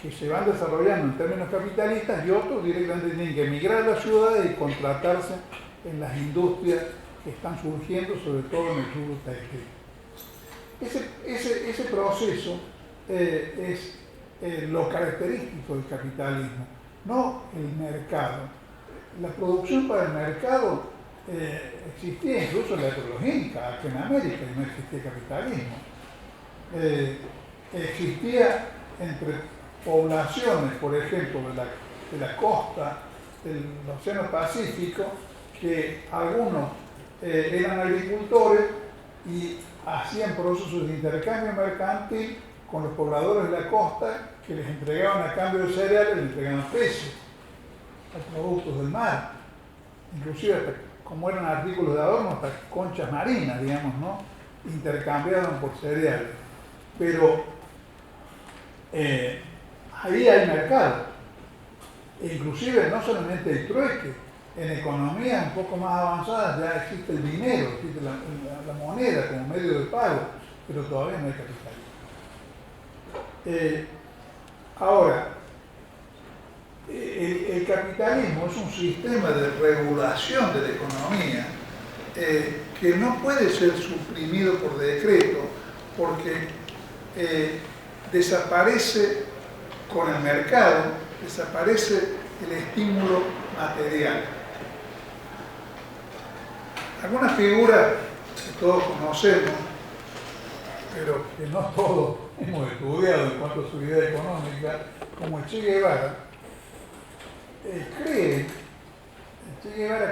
que se van desarrollando en términos capitalistas, y otros directamente tienen que emigrar a las ciudades y contratarse en las industrias que están surgiendo, sobre todo en el rubro textil. Ese proceso es lo característico del capitalismo, no el mercado. La producción para el mercado existía incluso en la época de los incas, aquí en América, y no existía capitalismo. Existía entre poblaciones, por ejemplo, de la costa del Océano Pacífico, que algunos eran agricultores y hacían procesos de intercambio mercantil con los pobladores de la costa, que les entregaban a cambio de cereales, les entregaban peces, productos del mar, inclusive hasta, como eran artículos de adorno, hasta conchas marinas, digamos, ¿no? Intercambiaban por cereales. Pero ahí hay mercado, e inclusive no solamente el trueque, en economías un poco más avanzadas ya existe el dinero, existe la moneda como medio de pago, pero todavía no hay capitalismo. Ahora, el capitalismo es un sistema de regulación de la economía que no puede ser suprimido por decreto, porque desaparece con el mercado, desaparece el estímulo material. Algunas figuras que todos conocemos, pero que no todos hemos estudiado en cuanto a su vida económica, como el Che Guevara,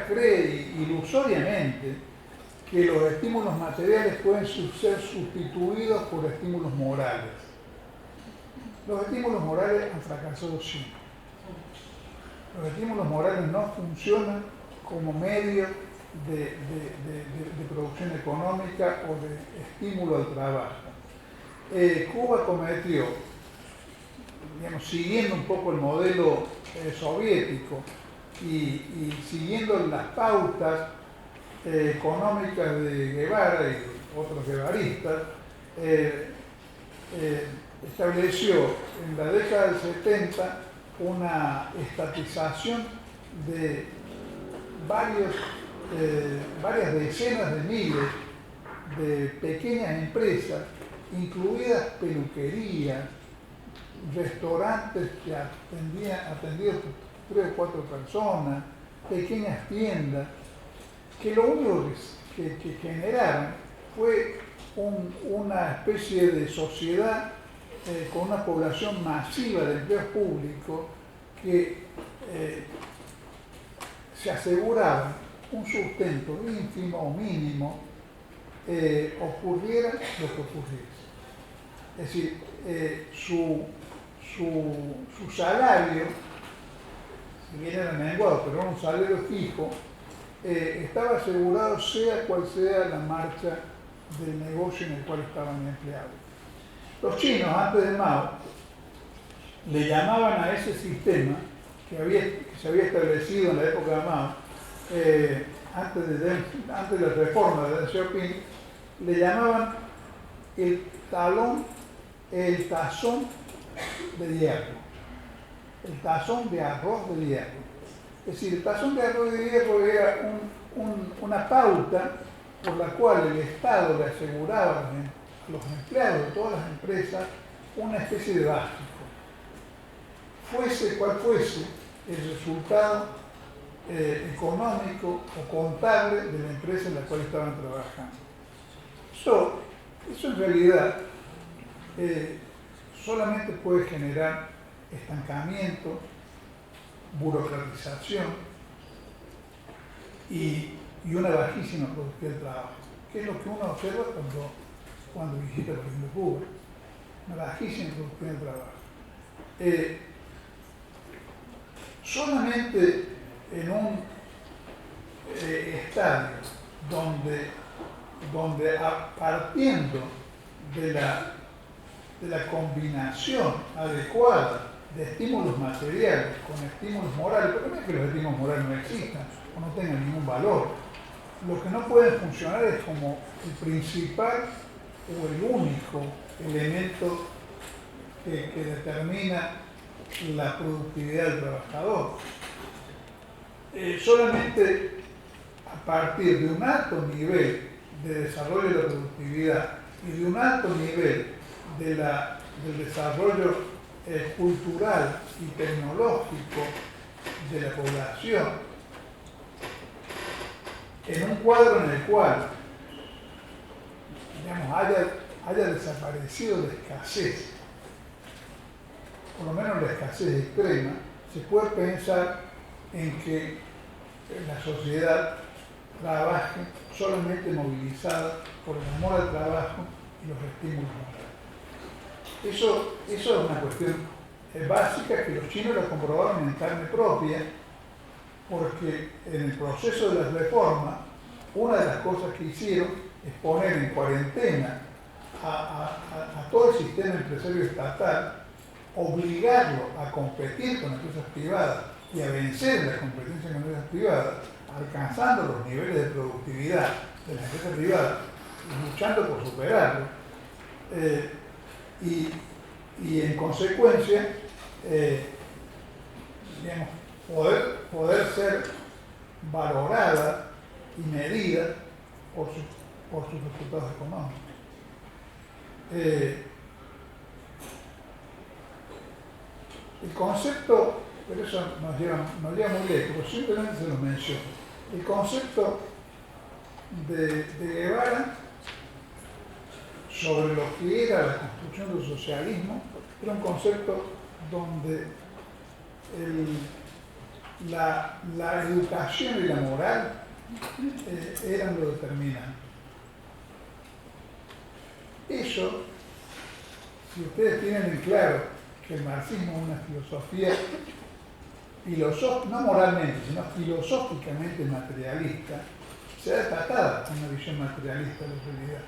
cree ilusoriamente que los estímulos materiales pueden ser sustituidos por estímulos morales. Los estímulos morales han fracasado siempre. Los estímulos morales no funcionan como medio de producción económica o de estímulo al trabajo. Cuba cometió, digamos, siguiendo un poco el modelo soviético y siguiendo las pautas económicas de Guevara y otros guevaristas, estableció en la década del 70 una estatización de varias decenas de miles de pequeñas empresas, incluidas peluquerías, restaurantes que atendidos por 3 o 4 personas, pequeñas tiendas, que lo único que generaron fue una especie de sociedad con una población masiva de empleos públicos que se aseguraban un sustento ínfimo o mínimo, ocurriera lo que ocurriese. Es decir, su salario, si bien era menguado, pero era un salario fijo, estaba asegurado sea cual sea la marcha del negocio en el cual estaban empleados. Los chinos, antes de Mao, le llamaban a ese sistema que se había establecido en la época de Mao, antes de la reforma de Deng Xiaoping, le llamaban el tazón de hierro, el tazón de arroz de hierro. Es decir, el tazón de arroz de hierro era una pauta por la cual el Estado le aseguraba a los empleados de todas las empresas una especie de básico. Fuese cual fuese el resultado económico o contable de la empresa en la cual estaban trabajando. Eso en realidad solamente puede generar estancamiento, burocratización y una bajísima productividad del trabajo, que es lo que uno observa cuando visita, por ejemplo, Cuba, una bajísima productividad del trabajo. Solamente en un estadio donde partiendo de la combinación adecuada de estímulos materiales con estímulos morales, porque no es que los estímulos morales no existan o no tengan ningún valor, lo que no puede funcionar es como el principal o el único elemento que determina la productividad del trabajador. Solamente a partir de un alto nivel de desarrollo de la productividad y de un alto nivel del desarrollo cultural y tecnológico de la población, en un cuadro en el cual, digamos, haya desaparecido la escasez, por lo menos la escasez extrema, se puede pensar en que la sociedad trabaje solamente movilizada por el amor al trabajo y los estímulos morales. Eso es una cuestión básica que los chinos la comprobaron en carne propia, porque en el proceso de la reforma, una de las cosas que hicieron es poner en cuarentena a todo el sistema empresario estatal, obligarlo a competir con empresas privadas y a vencer la competencia con empresas privadas, alcanzando los niveles de productividad de las empresas privadas y luchando por superarlo, y en consecuencia, digamos, poder ser valorada y medida por sus resultados económicos. El concepto, pero eso nos lleva muy lejos, pero simplemente se lo menciono. El concepto de Guevara sobre lo que era la construcción del socialismo era un concepto donde la educación y la moral eran lo determinante. Eso, si ustedes tienen en claro que el marxismo es una filosofía no moralmente, sino filosóficamente materialista, se ha destacado con una visión materialista de la realidad.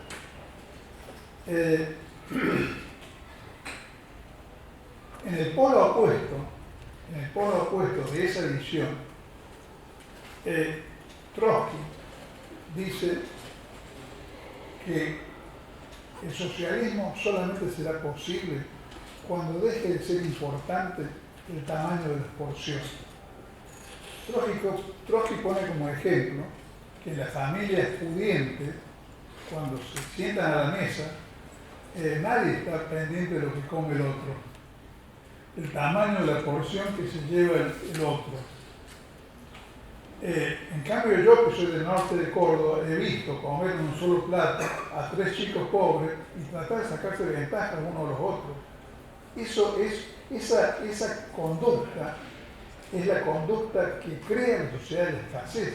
En el polo opuesto de esa visión, Trotsky dice que el socialismo solamente será posible cuando deje de ser importante el tamaño de las porciones. Trotsky pone como ejemplo que las familias pudientes, cuando se sientan a la mesa, nadie está pendiente de lo que come el otro, el tamaño de la porción que se lleva el otro. En cambio, yo, que soy del norte de Córdoba, he visto comer en un solo plato a 3 chicos pobres y tratar de sacarse ventajas unos a los otros. Esa conducta es la conducta que crea la sociedad de la escasez,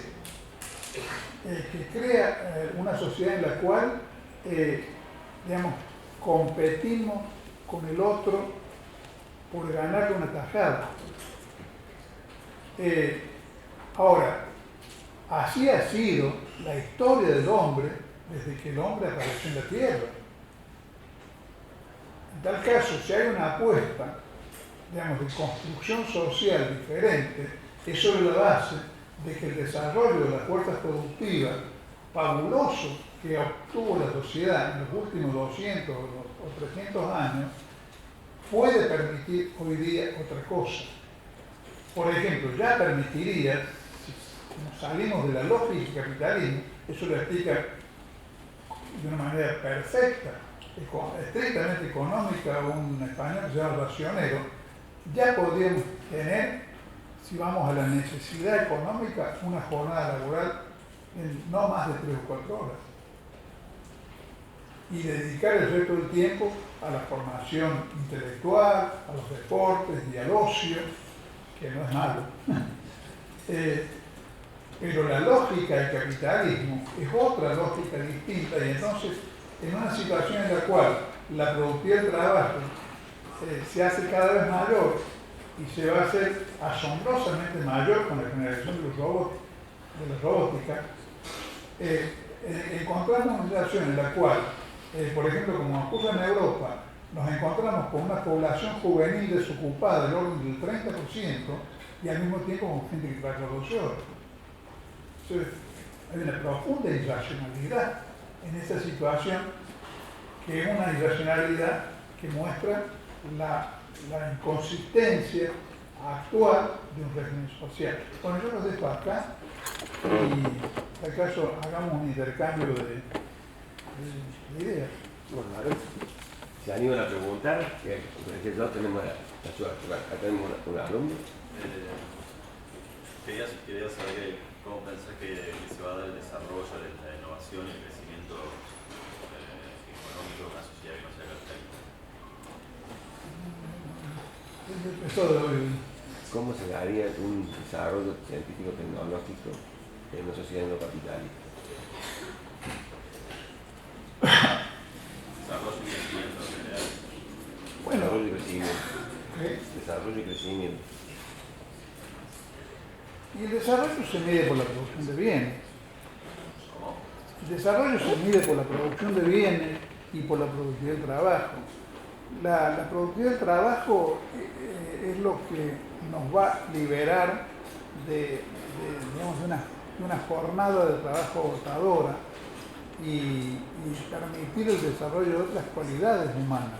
que crea una sociedad en la cual, digamos, competimos con el otro por ganarle una tajada. Ahora, así ha sido la historia del hombre desde que el hombre apareció en la Tierra. En tal caso, si hay una apuesta digamos, de construcción social diferente es sobre la base de que el desarrollo de las fuerzas productivas fabuloso que obtuvo la sociedad en los últimos 200 o 300 años puede permitir hoy día otra cosa. Por ejemplo, ya permitiría, si nos salimos de la lógica del capitalismo, eso lo explica de una manera perfecta, estrictamente económica, un español que se llama Racionero, ya podríamos tener, si vamos a la necesidad económica, una jornada laboral en no más de 3 o 4 horas. Y dedicar el resto del tiempo a la formación intelectual, a los deportes y al ocio, que no es malo. Pero la lógica del capitalismo es otra lógica distinta y entonces en una situación en la cual la productividad del trabajo se hace cada vez mayor y se va a hacer asombrosamente mayor con la generación de los robots, de la robótica, encontramos una situación en la cual, por ejemplo, como ocurre en Europa, nos encontramos con una población juvenil desocupada del orden del 30% y al mismo tiempo con gente que trabaja 12 horas. Entonces, hay una profunda irracionalidad en esta situación, que es una irracionalidad que muestra la inconsistencia actual de un régimen social. Bueno, yo los dejo acá y, si acaso, hagamos un intercambio de ideas. Bueno, a ver, se animan a preguntar, que por ejemplo tenemos la suerte, bueno, acá tenemos un alumno. Quería saber cómo pensás que se va a dar el desarrollo, la innovación y el crecimiento económico de una sociedad que no sea capitalista. ¿Cómo se daría un desarrollo científico-tecnológico en una sociedad no capitalista? Desarrollo y crecimiento en general. Bueno, Desarrollo y crecimiento. ¿qué? Desarrollo y crecimiento. Y el desarrollo se mide por la producción de bienes. ¿Cómo? El desarrollo se mide por la producción de bienes y por la productividad del trabajo. La productividad del trabajo es lo que nos va a liberar digamos, de una jornada de trabajo agotadora y permitir el desarrollo de otras cualidades humanas.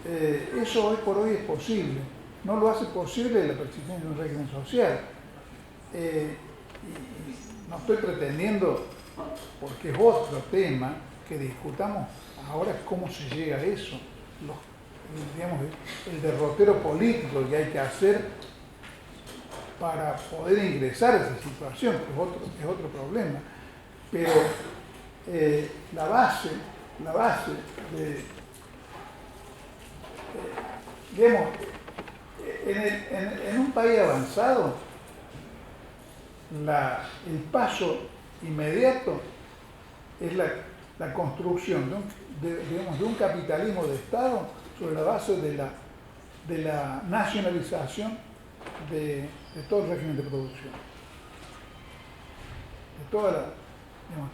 Eso hoy por hoy es posible. No lo hace posible la persistencia de un régimen social. Y no estoy pretendiendo, porque es otro tema, que discutamos ahora cómo se llega a eso, digamos, el derrotero político que hay que hacer para poder ingresar a esa situación, que es otro problema. Pero la base digamos, en un país avanzado, el paso inmediato es la construcción de un capitalismo de Estado sobre la base de la nacionalización de todo el régimen de producción.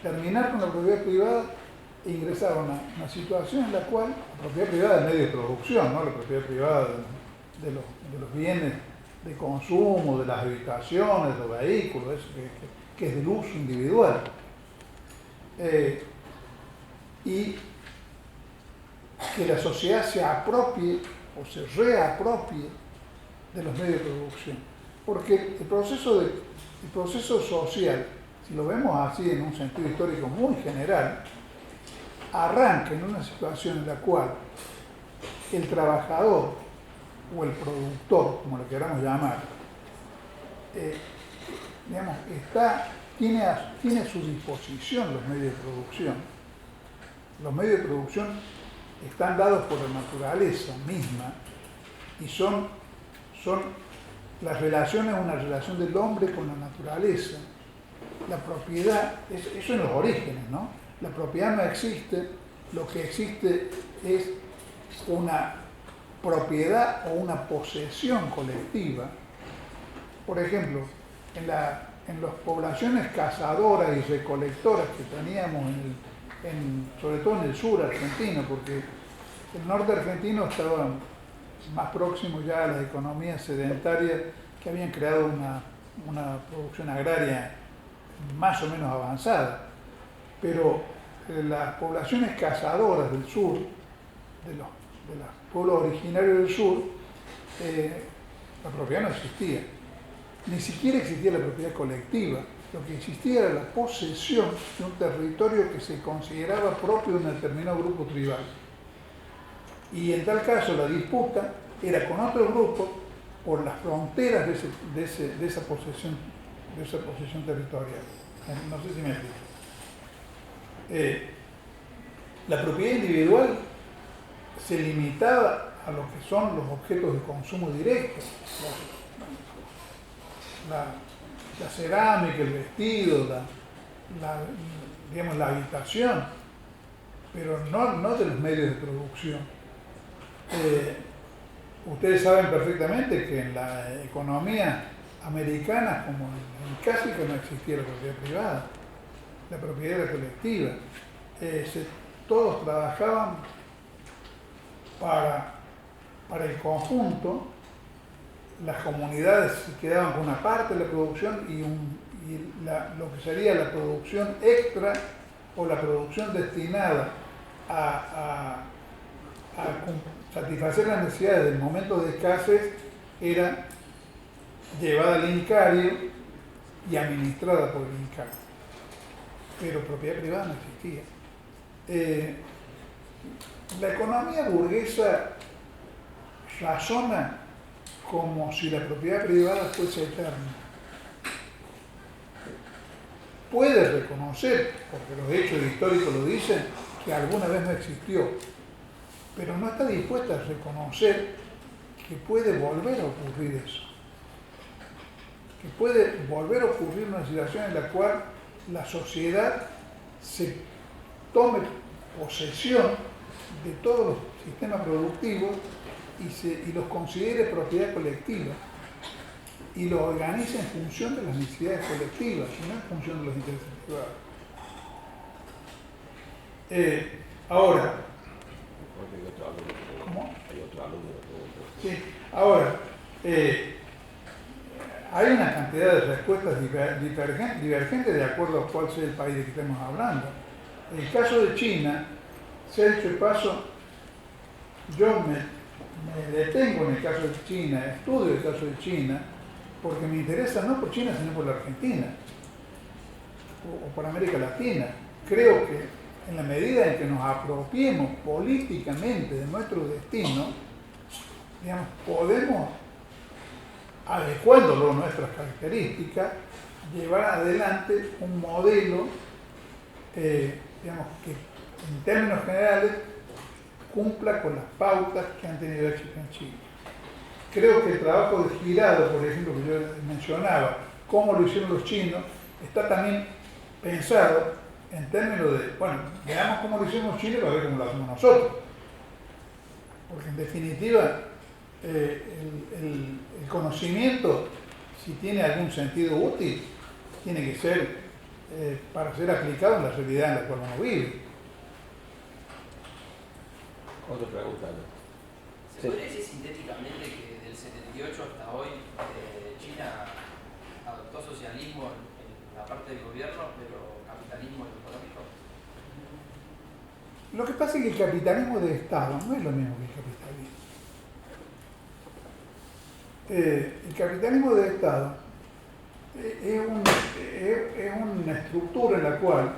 Terminar con la propiedad privada e ingresar a una situación en la cual la propiedad privada del medio de producción, ¿no? La propiedad privada de los bienes de consumo, de las habitaciones, de los vehículos, eso que es del uso individual. Y que la sociedad se apropie o se reapropie de los medios de producción. Porque el proceso social, si lo vemos así en un sentido histórico muy general, arranca en una situación en la cual el trabajador o el productor, como lo queramos llamar, digamos, tiene a su disposición los medios de producción. Los medios de producción están dados por la naturaleza misma y las relaciones, una relación del hombre con la naturaleza. La propiedad, eso en los orígenes, ¿no? La propiedad no existe, lo que existe es una propiedad o una posesión colectiva. Por ejemplo, en las poblaciones cazadoras y recolectoras que teníamos sobre todo en el sur argentino, porque el norte argentino estaba más próximos ya a las economías sedentarias que habían creado una producción agraria más o menos avanzada. Pero las poblaciones cazadoras del sur, de los pueblos originarios del sur, la propiedad no existía. Ni siquiera existía la propiedad colectiva. Lo que existía era la posesión de un territorio que se consideraba propio de un determinado grupo tribal. Y en tal caso la disputa era con otro grupo por las fronteras de esa posesión territorial. No sé si me explico. La propiedad individual se limitaba a lo que son los objetos de consumo directo, la cerámica, el vestido, digamos, la habitación, pero no de los medios de producción. Ustedes saben perfectamente que en la economía americana, como en casi que no existía la propiedad privada, la propiedad era colectiva. Todos trabajaban para el conjunto. Las comunidades se quedaban con una parte de la producción y lo que sería la producción extra o la producción destinada a satisfacer las necesidades del momento de escasez era llevada al incario y administrada por el incario. Pero propiedad privada no existía. La economía burguesa razona como si la propiedad privada fuese eterna. Puede reconocer, porque los hechos históricos lo dicen, que alguna vez no existió, pero no está dispuesta a reconocer que puede volver a ocurrir eso. Que puede volver a ocurrir una situación en la cual la sociedad se tome posesión de todos los sistemas productivos y los considere propiedad colectiva y lo organice en función de las necesidades colectivas y no en función de los intereses privados. Ahora, ¿cómo? Sí, ahora, hay una cantidad de respuestas divergentes de acuerdo a cuál sea el país de que estemos hablando. En el caso de China, se ha dicho el paso, yo me detengo en el caso de China, estudio el caso de China, porque me interesa no por China, sino por la Argentina, o por América Latina. Creo que en la medida en que nos apropiemos políticamente de nuestro destino, digamos, podemos, adecuándolo a nuestras características, llevar adelante un modelo, digamos, que en términos generales cumpla con las pautas que han tenido éxito en Chile. Creo que el trabajo de Girado, por ejemplo, que yo mencionaba, cómo lo hicieron los chinos, está también pensado en términos de, bueno, veamos cómo lo hicimos en Chile para ver cómo lo hacemos nosotros. Porque en definitiva, el conocimiento, si tiene algún sentido útil, tiene que ser para ser aplicado en la realidad en la cual uno vive. Otra pregunta. ¿Se puede decir sintéticamente que del 78 hasta hoy China adoptó socialismo en la parte del gobierno, pero capitalismo en lo económico? Lo que pasa es que el capitalismo de Estado no es lo mismo que el capitalismo. El capitalismo de Estado es una estructura en la cual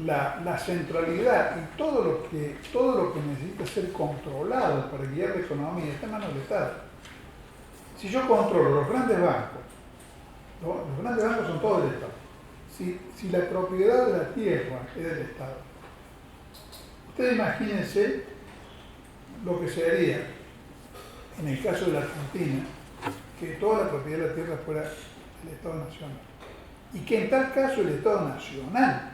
la centralidad y todo lo que necesita ser controlado para guiar la economía está en manos del Estado. Si yo controlo los grandes bancos son todos del Estado. Si la propiedad de la tierra es del Estado, ustedes imagínense lo que sería en el caso de la Argentina, que toda la propiedad de la tierra fuera del Estado Nacional. Y que en tal caso el Estado Nacional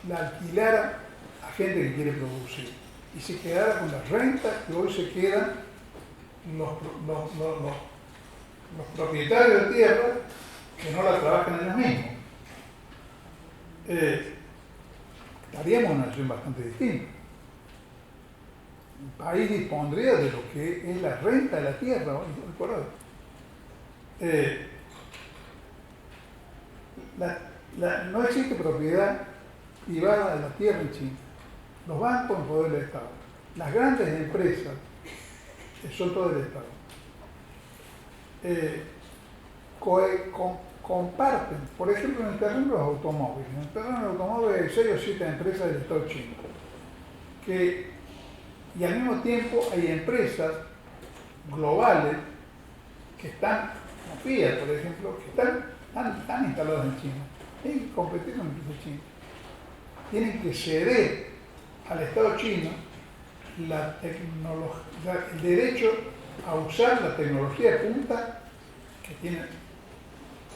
la alquilara a gente que quiere producir y se quedara con las rentas que hoy se quedan los propietarios de tierra que no la trabajan ellos mismos. Estaríamos en una situación bastante distinta. país dispondría de lo que es la renta de la tierra hoy por hoy. No existe propiedad privada de la tierra en China. Los bancos en poder del Estado. Las grandes empresas son todo del Estado. Comparten, por ejemplo, en el terreno de los automóviles. En el terreno de los automóviles hay 6 o 7 empresas del Estado chino. Y al mismo tiempo hay empresas globales que están, como Fiat, por ejemplo, que están instaladas en China. Tienen que competir con empresas chinas. Tienen que ceder al Estado chino el derecho a usar la tecnología de punta que tiene,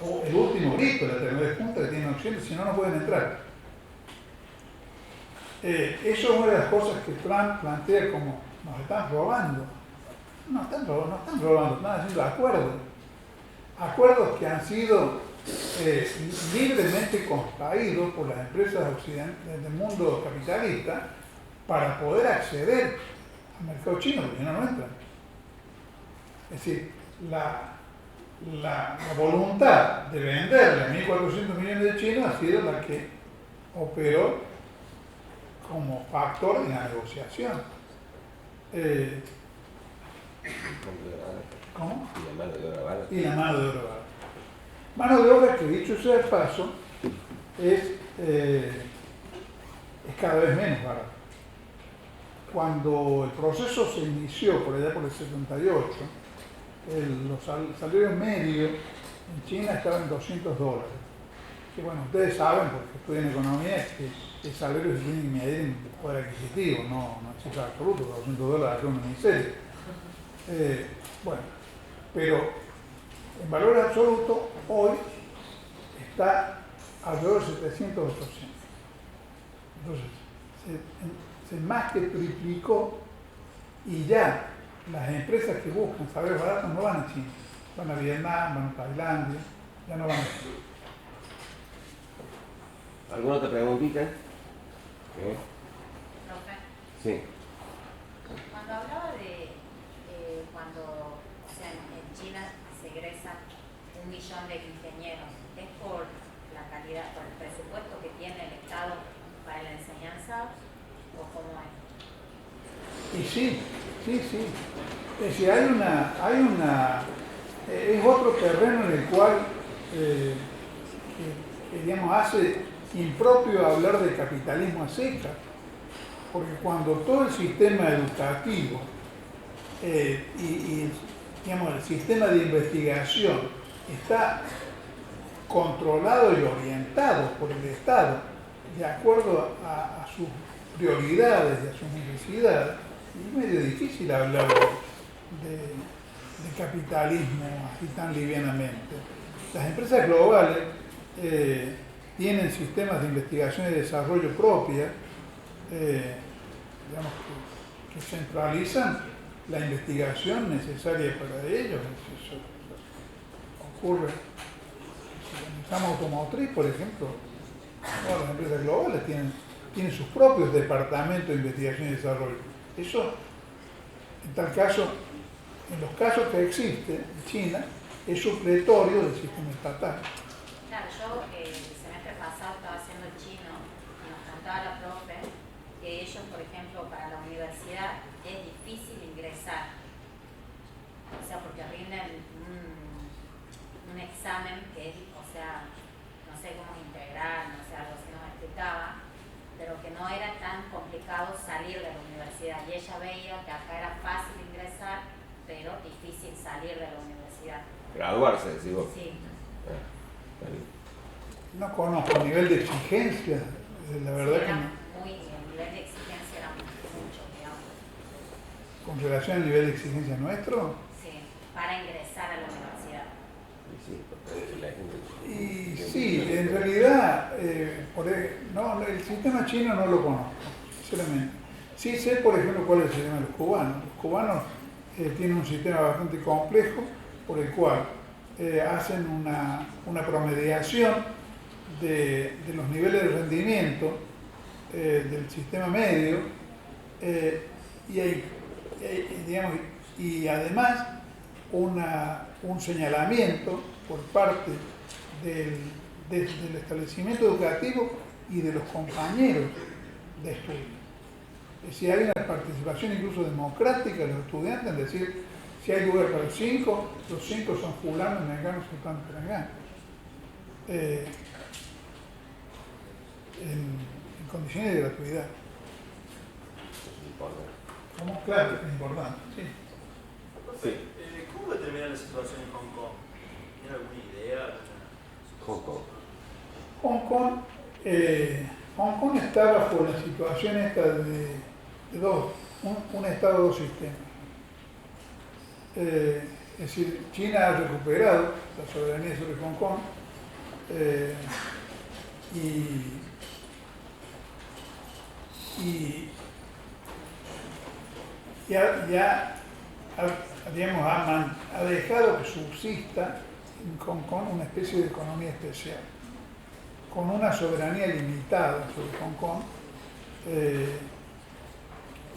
o el último grito de la tecnología de punta que tiene Occidente, si no, no pueden entrar. Eso es una de las cosas que Trump plantea como nos están robando. No están robando, están haciendo acuerdos que han sido libremente construidos por las empresas occidentales del mundo capitalista para poder acceder al mercado chino, porque no entran. Es decir, la voluntad de venderle a 1.400 millones de chinos ha sido la que operó como factor en la negociación. ¿Cómo? Y la mano de obra barata. Y la mano de obra barata. Mano de obra que, dicho sea de paso, es cada vez menos barata. Cuando el proceso se inició por allá por el 78, los salarios medios en China estaban en $200. Que bueno, ustedes saben, porque estudian economía, que el salario se tiene que medir en poder adquisitivo, no en cifra absoluta, $200 es una miseria. Bueno, pero en valores absolutos hoy está alrededor de 700 o 800. Entonces, se más que triplicó y ya las empresas que buscan salarios baratos no van a China, van a Vietnam, van a Tailandia, ya no van a China. ¿Alguna otra preguntita? Profe, Sí. cuando hablaba de cuando en China se egresan 1 millón de ingenieros, ¿es por la calidad, por el presupuesto que tiene el Estado para la enseñanza o cómo es? Y sí. Es decir, es otro terreno en el cual digamos, hace impropio hablar de capitalismo a secas, porque cuando todo el sistema educativo digamos, el sistema de investigación está controlado y orientado por el Estado de acuerdo a sus prioridades y a sus necesidades, es medio difícil hablar de capitalismo así tan livianamente. Las empresas globales tienen sistemas de investigación y desarrollo propia, digamos, que centralizan la investigación necesaria para ellos. Eso ocurre. Si analizamos automotriz, por ejemplo, todas las empresas globales tienen sus propios departamentos de investigación y desarrollo. Eso, en tal caso, en los casos que existe en China, es supletorio del sistema estatal. Claro, yo el semestre pasado estaba haciendo el chino y nos contaba la profe que ellos, por ejemplo, para la universidad es difícil ingresar. O sea, porque rinden un examen que es, o sea, no sé cómo integrar, no sé, algo así nos explicaba, pero que no era tan complicado salir de la universidad. Y ella veía que acá era fácil ingresar, pero difícil salir de la universidad. Graduarse, decís vos. Sí. Está bien. No conozco el nivel de exigencia, la verdad Sí, que no. el nivel de exigencia era mucho, digamos. Con relación al nivel de exigencia nuestro, Sí, para ingresar a la universidad. Sí, porque la gente- y sí, en realidad, no, el sistema chino no lo conozco, sinceramente. Sí sé, por ejemplo, cuál es el sistema de los cubanos. Los cubanos tienen un sistema bastante complejo por el cual hacen una promediación de los niveles de rendimiento del sistema medio digamos, y además un señalamiento por parte del establecimiento educativo y de los compañeros de estudio. Es decir, hay una participación incluso democrática de los estudiantes en decir, si hay lugar para 5, los 5 son fulano, mengano, sultano, perengano. En condiciones de gratuidad. ¿Cómo? Claro, es importante, sí. Sí. ¿Cómo va a terminar la situación en Hong Kong? ¿Tiene alguna idea? Hong Kong. Hong Kong está bajo la situación esta de un Estado, dos sistemas. Es decir, China ha recuperado la soberanía sobre Hong Kong y ya ha dejado que subsista en Hong Kong una especie de economía especial, con una soberanía limitada sobre Hong Kong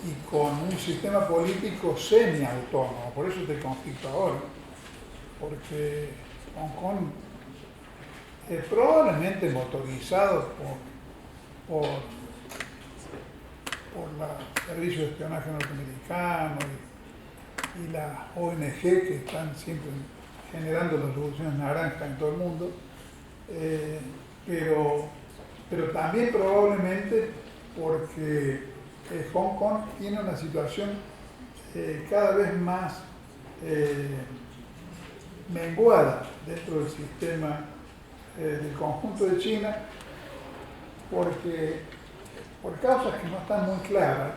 y con un sistema político semi-autónomo. Por eso este conflicto ahora, porque Hong Kong es probablemente motorizado por los servicios de espionaje norteamericanos y las ONG que están siempre generando las revoluciones naranjas en todo el mundo, pero también probablemente porque Hong Kong tiene una situación cada vez más menguada dentro del sistema del conjunto de China, porque por causas que no están muy claras,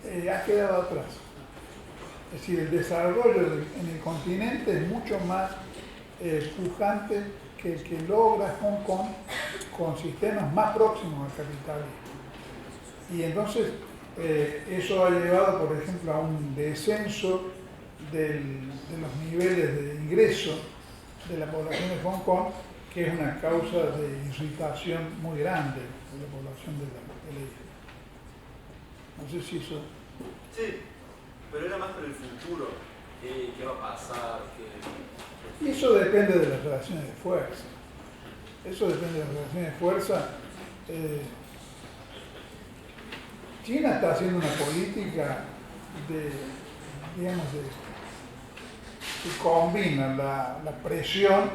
ha quedado atrás. Es decir, el desarrollo en el continente es mucho más pujante que el que logra Hong Kong con sistemas más próximos al capitalismo. Y entonces eso ha llevado, por ejemplo, a un descenso de los niveles de ingreso de la población de Hong Kong, que es una causa de irritación muy grande de la población de la isla. No sé si eso... Sí, pero era más para el futuro. ¿Qué va a pasar? Y eso depende de las relaciones de fuerza. China está haciendo una política que combina la presión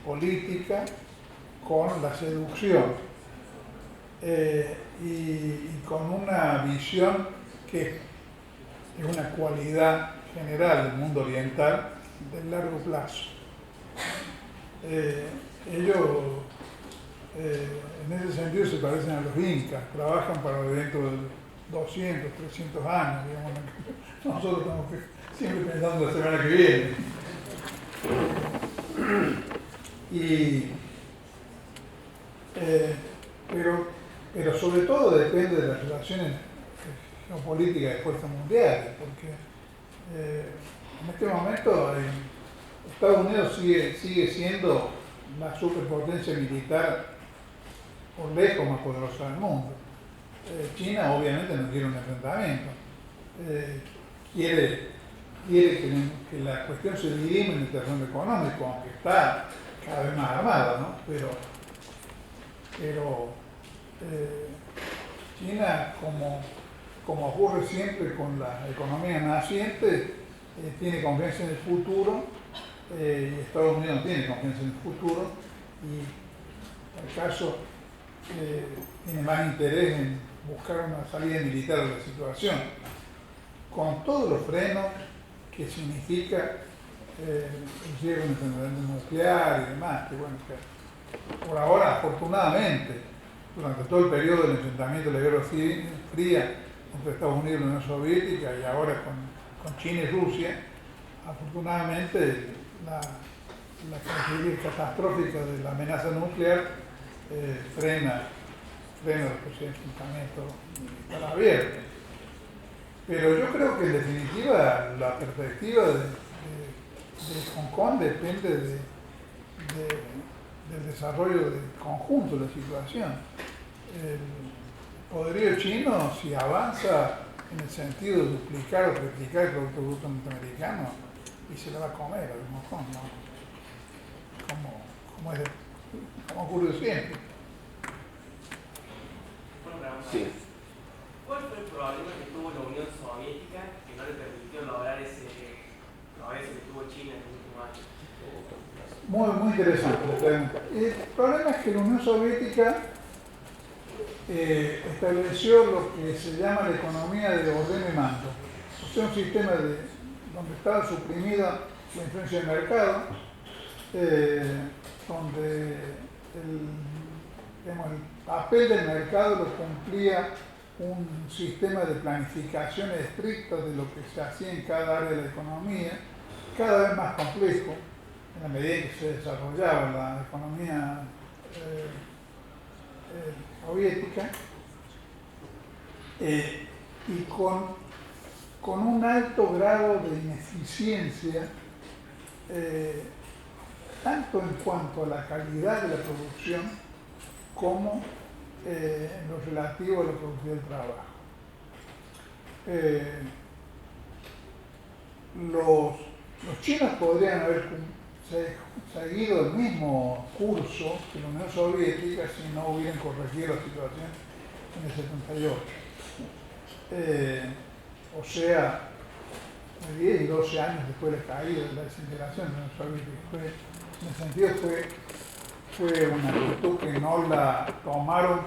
política con la seducción y con una visión que es una cualidad general del mundo oriental del largo plazo. Ellos en ese sentido se parecen a los incas, trabajan para dentro de 200, 300 años, digamos. Nosotros estamos siempre pensando la semana que viene. Pero sobre todo depende de las relaciones geopolíticas de fuerzas mundiales, porque en este momento Estados Unidos sigue siendo la superpotencia militar por lejos más poderosa del mundo. China obviamente no quiere un enfrentamiento, quiere que la cuestión se dirima en el terreno económico, aunque está cada vez más armada, ¿no? Pero China, como ocurre siempre con la economía naciente, tiene confianza en el futuro, y Estados Unidos no tiene confianza en el futuro, y al caso tiene más interés en buscar una salida militar de la situación, con todos los frenos que significa el cierre de un enfrentamiento nuclear y demás, que bueno, que por ahora, afortunadamente, durante todo el periodo del enfrentamiento de la Guerra Fría entre Estados Unidos y la Unión Soviética y ahora con China y Rusia, afortunadamente la característica catastrófica de la amenaza nuclear frena los posibles enfrentamientos militar abiertos. Pero yo creo que en definitiva la perspectiva de Hong Kong depende del desarrollo del conjunto de la situación. El poderío chino, si avanza en el sentido de duplicar o triplicar el Producto Bruto Norteamericano y se lo va a comer al mojón, ¿no? Como ocurre siempre. Sí. ¿Cuál fue el problema que tuvo la Unión Soviética que no le permitió lograr ese progreso que tuvo China en el último año? Muy interesante la pregunta. El problema es que la Unión Soviética estableció lo que se llama la economía de ordeno y mando. O sea, un sistema donde estaba suprimida la influencia del mercado, donde el papel del mercado lo cumplía un sistema de planificación estricta de lo que se hacía en cada área de la economía, cada vez más complejo en la medida en que se desarrollaba la economía soviética, y con un alto grado de ineficiencia, tanto en cuanto a la calidad de la producción como en lo relativo a la productividad del trabajo. Los chinos podrían haber seguido el mismo curso que la Unión Soviética si no hubieran corregido la situación en el 78. O sea, 10 y 12 años después de la caída de la desintegración de la Unión Soviética. En ese sentido fue una actitud que no la tomaron,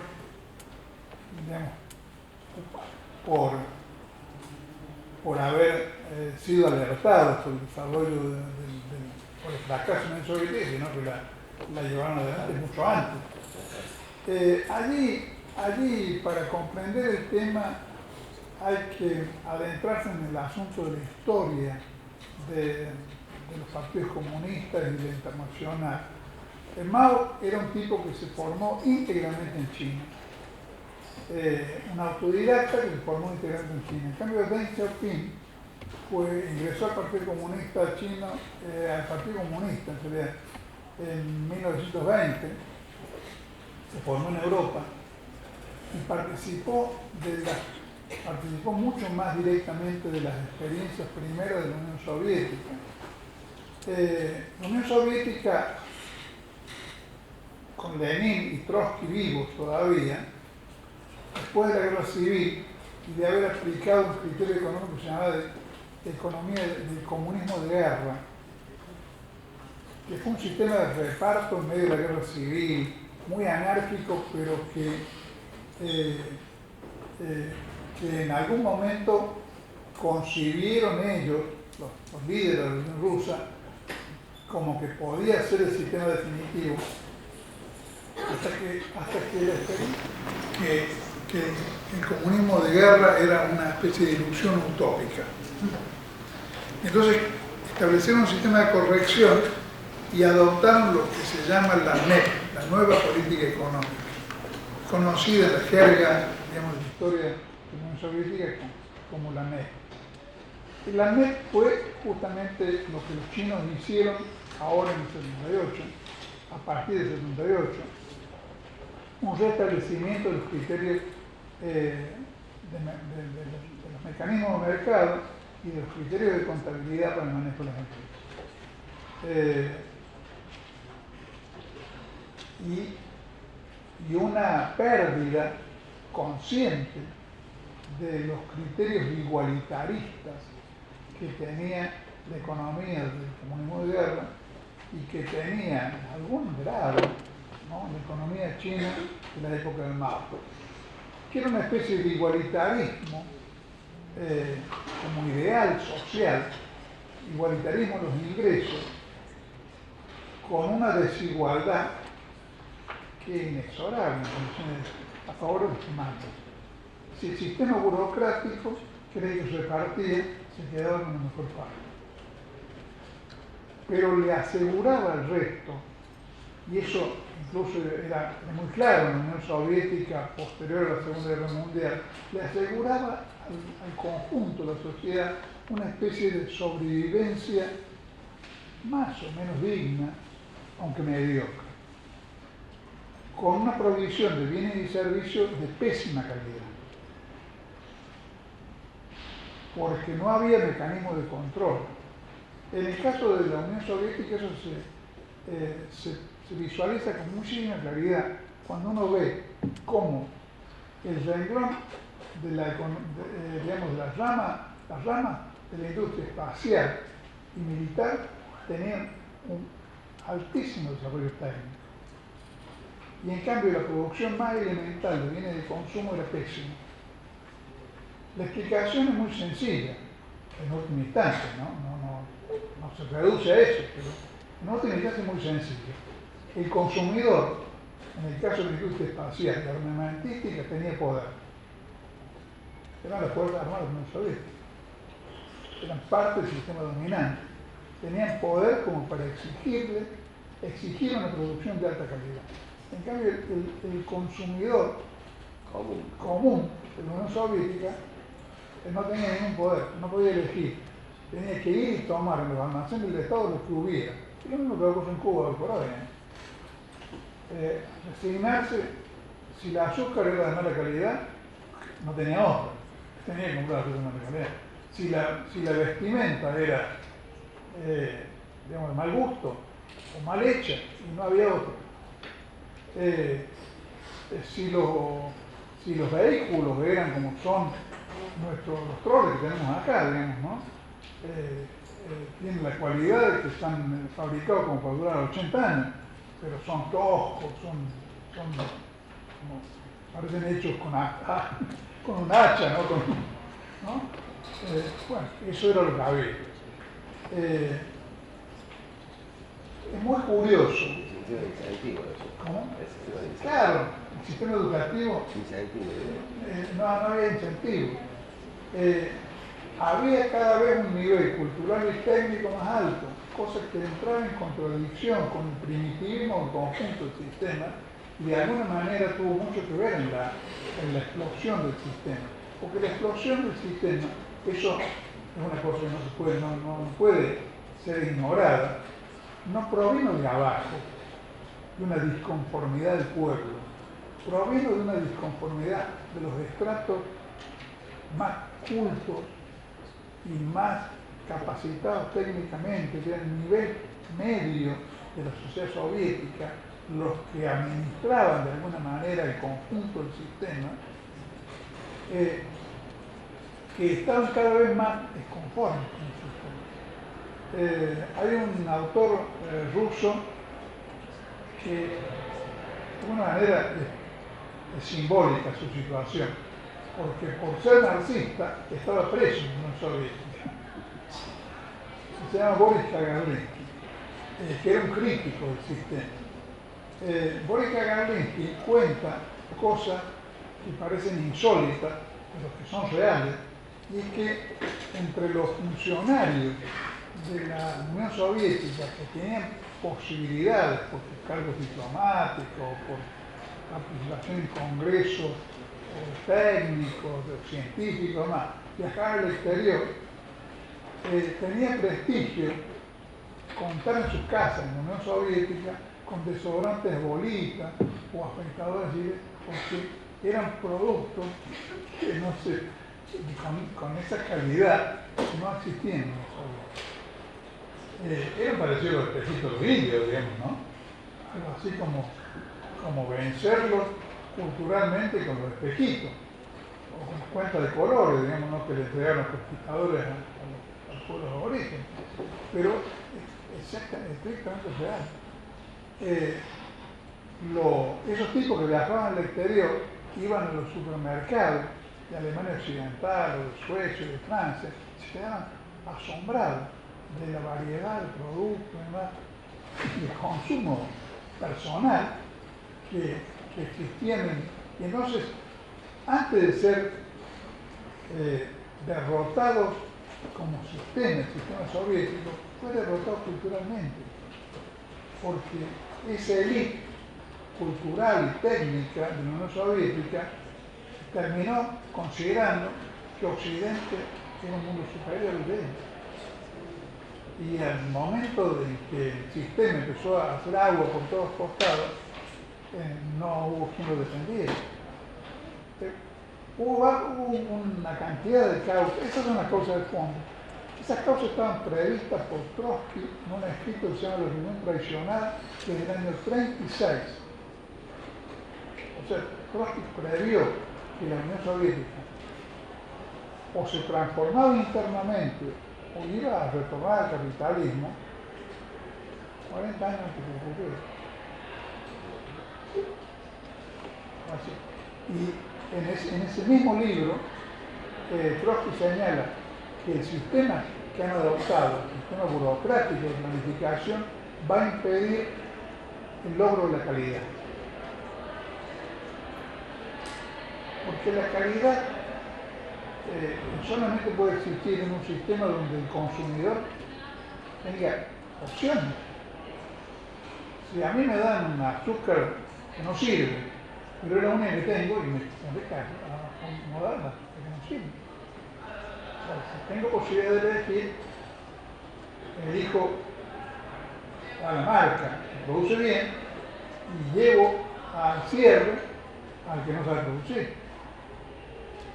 digamos, por haber sido alertados por el desarrollo por el fracaso de la Unión Soviética, sino que la llevaron adelante mucho antes. Allí, para comprender el tema, hay que adentrarse en el asunto de la historia de los partidos comunistas y de la internacional. Mao era un tipo que se formó íntegramente en China, un autodidacta que se formó íntegramente en China. En cambio, Deng Xiaoping ingresó al Partido Comunista Chino, al Partido Comunista en 1920, se formó en Europa y participó mucho más directamente de las experiencias primeras de la Unión Soviética. La Unión Soviética, con Lenin y Trotsky vivos todavía, después de la guerra civil y de haber aplicado un criterio económico que se llamaba de economía del comunismo de guerra, que fue un sistema de reparto en medio de la guerra civil, muy anárquico, pero que en algún momento concibieron ellos, los líderes de la Unión Rusa, como que podía ser el sistema definitivo, hasta que el comunismo de guerra era una especie de ilusión utópica. Entonces establecieron un sistema de corrección y adoptaron lo que se llama la NEP, la nueva política económica, conocida en la jerga, digamos, de la historia de la Unión Soviética como la NEP. Y la NEP fue justamente lo que los chinos hicieron ahora en el 78, a partir del 78, un restablecimiento de los criterios de los mecanismos de mercado y de los criterios de contabilidad para el manejo de las empresas. Y una pérdida consciente de los criterios igualitaristas que tenía la economía del comunismo de guerra y que tenía en algún grado, ¿no?, la economía china de la época de Mao, que era una especie de igualitarismo como ideal social, igualitarismo de los ingresos, con una desigualdad que es inexorable en condiciones a favor de los humanos. Si el sistema burocrático cree que se repartía, se quedaba con la mejor parte. Pero le aseguraba al resto, y eso incluso era muy claro en la Unión Soviética posterior a la Segunda Guerra Mundial, le aseguraba al conjunto de la sociedad una especie de sobrevivencia más o menos digna, aunque mediocre, con una provisión de bienes y servicios de pésima calidad. porque no había mecanismo de control. En el caso de la Unión Soviética eso se visualiza con muchísima claridad cuando uno ve cómo el renglón de las ramas de la industria espacial y militar tenían un altísimo desarrollo técnico. Y en cambio la producción más elemental de bienes de consumo era pésima. La explicación es muy sencilla, en última instancia, no se reduce a eso, pero en última instancia es muy sencilla. El consumidor, en el caso de la industria espacial y armamentística, tenía poder. Eran las Fuerzas Armadas de la Unión Soviética. Eran parte del sistema dominante. Tenían poder como para exigir una producción de alta calidad. En cambio, el consumidor común de la Unión Soviética no tenía ningún poder, no podía elegir. Tenía que ir y tomar en los almacenes del Estado lo que hubiera. Y lo mismo que ocurre en Cuba hoy por hoy. Resignarse, si el azúcar era de mala calidad, no tenía otra. Tenía que comprar azúcar de mala calidad. Si la vestimenta era de mal gusto o mal hecha, y no había otra. Si los vehículos eran como son los troles que tenemos acá, digamos, ¿no? Tienen la cualidad de que están fabricados como para durar 80 años, pero son toscos, parecen hechos con un hacha, ¿no? Bueno, eso era lo que había. Es muy curioso. ¿Cómo? Claro, el sistema educativo no había incentivo. Había cada vez un nivel cultural y técnico más alto, cosas que entraban en contradicción con el primitivismo del conjunto del sistema, y de alguna manera tuvo mucho que ver en la explosión del sistema. Porque la explosión del sistema, eso es una cosa que no puede ser ignorada, no provino de abajo, de una disconformidad del pueblo, provino de una disconformidad de los estratos más cultos y más capacitados técnicamente, que eran el nivel medio de la sociedad soviética, los que administraban de alguna manera el conjunto del sistema, que estaban cada vez más desconformes con el sistema. Hay un autor ruso que de alguna manera es simbólica su situación, porque por ser marxista estaba preso en la Unión Soviética. Se llama Boris Kagarlinsky, que era un crítico del sistema. Boris Kagarlinsky cuenta cosas que parecen insólitas, pero que son reales, y es que entre los funcionarios de la Unión Soviética que tenían posibilidades por sus cargos diplomáticos, por participación en congresos técnicos, científicos, más, viajar al exterior, tenía prestigio contar en sus casas en la Unión Soviética con desodorantes bolitas o afeitadores, porque eran productos que no se, con esa calidad no existían en la Soviética. Eran parecidos a los espejitos de los indios, digamos, ¿no? Algo así como vencerlos culturalmente con los espejitos, o con las cuentas de colores, digamos, ¿no? Que le entregaron los conquistadores a los pueblos aborígenes. Pero estrictamente real. Esos tipos que viajaban al exterior iban a los supermercados de Alemania Occidental, o de Suecia, de Francia, y se quedaban asombrados de la variedad de productos y el consumo personal que existían. Y entonces, antes de ser derrotados como sistema, el sistema soviético, fue derrotado culturalmente, porque esa élite cultural y técnica de la Unión Soviética terminó considerando que Occidente era un mundo superior al de ellos. Y al momento en que el sistema empezó a hacer agua por todos costados, no hubo quien lo defendiera. hubo una cantidad de causas, esas son las causas de fondo. Esas causas estaban previstas por Trotsky en un escrito que se llama La Reunión Traicionada desde el año 36. O sea, Trotsky previó que la Unión Soviética o se transformaba internamente o iba a retornar al capitalismo 40 años antes de que ocurriera. Así. Y en ese mismo libro, Trotsky señala que el sistema que han adoptado, el sistema burocrático de planificación, va a impedir el logro de la calidad. Porque la calidad solamente puede existir en un sistema donde el consumidor tenga opciones. Si a mí me dan un azúcar que no sirve, pero es la única que tengo y me tendré que acomodarla, porque no sirve. Ahora, si tengo posibilidad de elegir, elijo a la marca que produce bien y llevo al cierre al que no sabe producir.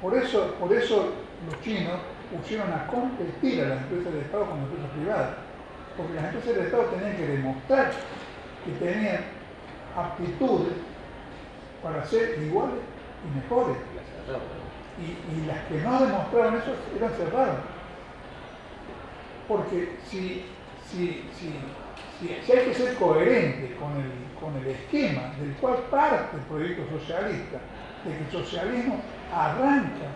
Por eso los chinos pusieron a competir a las empresas del Estado con las empresas privadas, porque las empresas del Estado tenían que demostrar que tenían aptitudes para ser iguales y mejores. Y las que no demostraban eso eran cerradas. Porque si hay que ser coherente con el esquema del cual parte el proyecto socialista, de que el socialismo arranca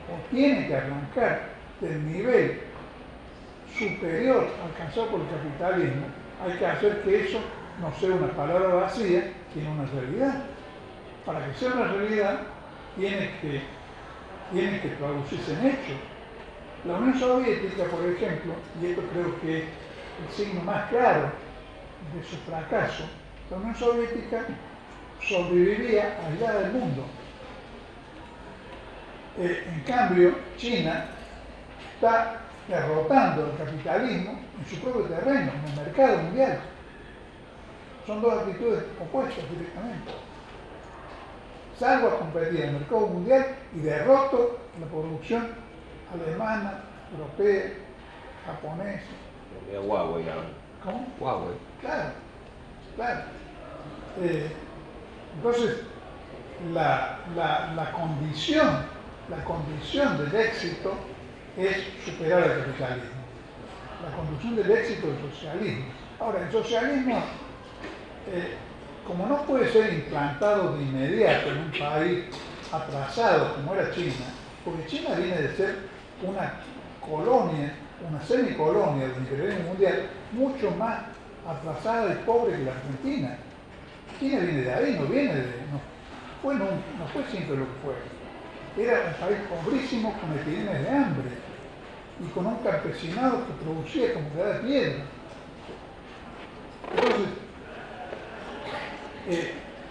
o tiene que arrancar del nivel superior alcanzado por el capitalismo, hay que hacer que eso no sea una palabra vacía, sino una realidad. Para que sea una realidad, tiene que traducirse en hechos. La Unión Soviética, por ejemplo, y esto creo que es el signo más claro de su fracaso, la Unión Soviética sobrevivía aislada del mundo. En cambio, China está derrotando al capitalismo en su propio terreno, en el mercado mundial. Son dos actitudes opuestas directamente. Salgo a competir en el mercado mundial y derroto la producción alemana, europea, japonesa. Huawei ahora. ¿Cómo? Huawei. Claro. Entonces, la condición del éxito es superar al capitalismo. La condición del éxito del socialismo. Ahora, el socialismo, como no puede ser implantado de inmediato en un país atrasado como era China, porque China viene de ser una colonia, una semicolonia del imperialismo mundial, mucho más atrasada y pobre que la Argentina. China viene de ahí, no fue siempre lo que fue. Era un país pobrísimo con epidemias de hambre y con un campesinado que producía como de piedra. Entonces,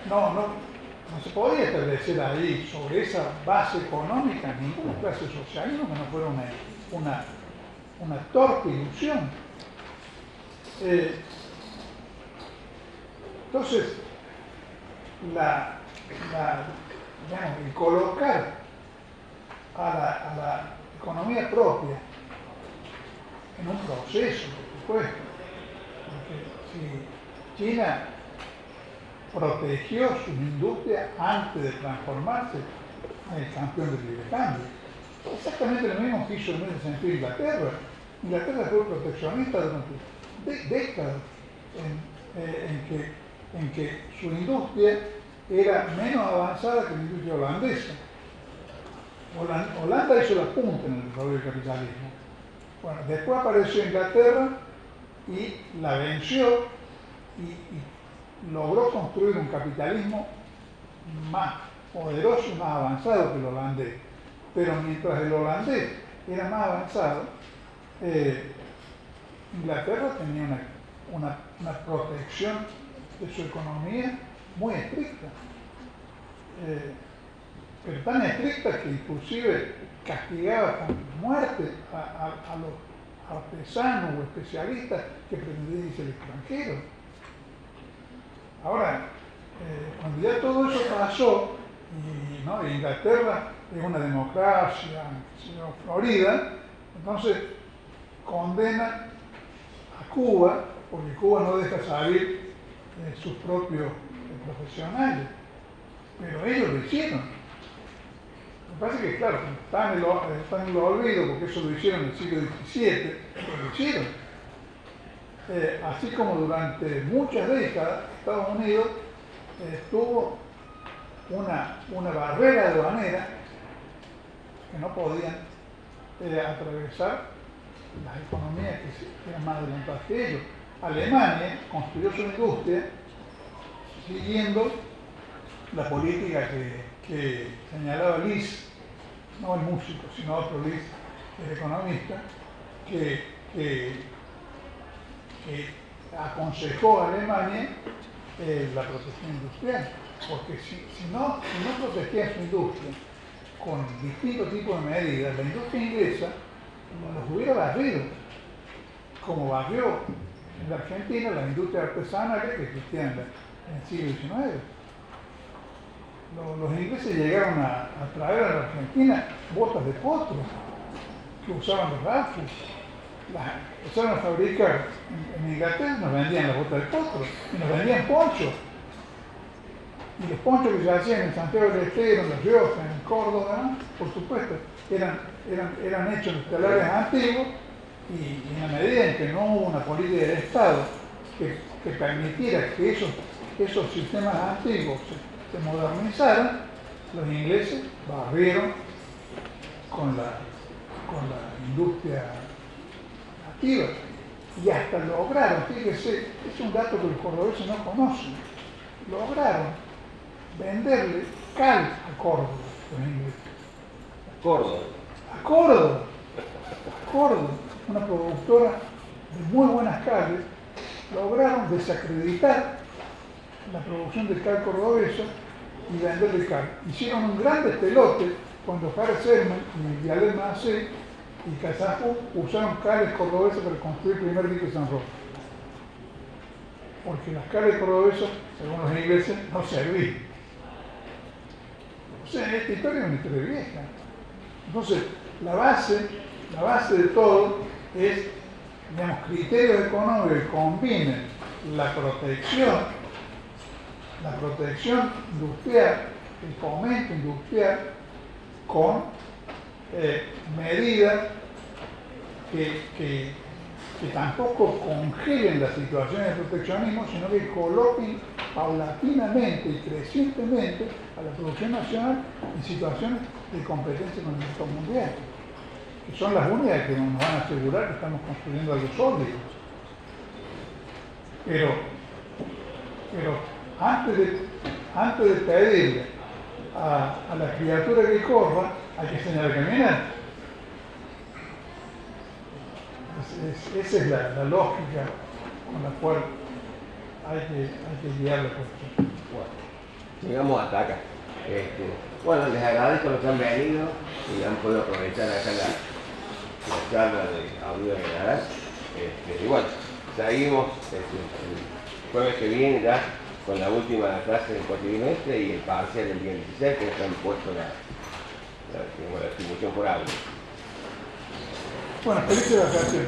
no se podía establecer ahí, sobre esa base económica, ninguna clase de socialismo que no fuera una torpe ilusión. Entonces, el colocar a la economía propia en un proceso, por supuesto, porque si China protegió su industria antes de transformarse en el campeón del libre cambio. Exactamente lo mismo que hizo en ese sentido Inglaterra. Inglaterra fue proteccionista durante décadas en que su industria era menos avanzada que la industria holandesa. Holanda hizo la punta en el desarrollo del capitalismo. Bueno, después apareció Inglaterra y la venció y logró construir un capitalismo más poderoso y más avanzado que el holandés. Pero mientras el holandés era más avanzado, Inglaterra tenía una protección de su economía muy estricta. Pero tan estricta que inclusive castigaba con muerte a los artesanos o especialistas que pretendían irse al extranjero. Ahora, cuando ya todo eso pasó, y ¿no? Inglaterra es una democracia, sino Florida, entonces condena a Cuba porque Cuba no deja salir sus propios profesionales, pero ellos lo hicieron. Lo que pasa es que, claro, está en el olvido porque eso lo hicieron en el siglo XVII, pero lo hicieron. Así como durante muchas décadas Estados Unidos tuvo una barrera aduanera que no podían atravesar las economías que eran más adelantadas que ellos. Alemania construyó su industria siguiendo la política que señalaba Lis, no el músico, sino otro Lis, el economista, que aconsejó a Alemania la protección industrial, porque si no protegía su industria con distintos tipos de medidas, la industria inglesa los hubiera barrido, como barrió en la Argentina la industria artesanal que existía en el siglo XIX. Los ingleses llegaron a traer a la Argentina botas de potro que usaban los rafos. Empezaron a fabricar en Inglaterra, nos vendían las botas de potro y nos vendían ponchos. Y los ponchos que se hacían en Santiago del Estero, en La Rioja, en Córdoba, por supuesto, eran hechos en telares antiguos y en la medida en que no hubo una política del Estado que permitiera que esos sistemas antiguos se modernizaran, los ingleses barrieron con la industria nativa y hasta lograron, fíjese, es un dato que los cordobeses no conocen, lograron venderle cal a Córdoba, los ingleses. A Córdoba, una productora de muy buenas cales, lograron desacreditar la producción de cal cordobesa y venderle cal. Hicieron un gran despelote cuando Harry Selman y Vialel Macé y Casafú usaron cales cordobesas para construir el primer dique de San Roque. Porque las cales cordobesas, según los ingleses, no servían. O sea, esta historia es una historia vieja. Entonces, la base de todo es, digamos, criterios económicos que combinen la protección industrial, el fomento industrial, con medidas que tampoco congelen las situaciones de proteccionismo, sino que coloquen paulatinamente y crecientemente a la producción nacional en situaciones de competencia con el mercado mundial, que son las únicas que nos van a asegurar que estamos construyendo algo sólido. Pero antes de pedirle a la criatura que corra, hay que enseñar a caminar. Esa es la lógica con la cual hay que guiar la cuestión. Bueno, llegamos hasta acá. Bueno, les agradezco los que han venido y han podido aprovechar acá la charla de Audio de Garage. Y bueno, seguimos el jueves que viene ya con la última clase del cuatrimestre y el parcial del día 16, que están puestos la distribución por audio. Bueno, felices vacaciones.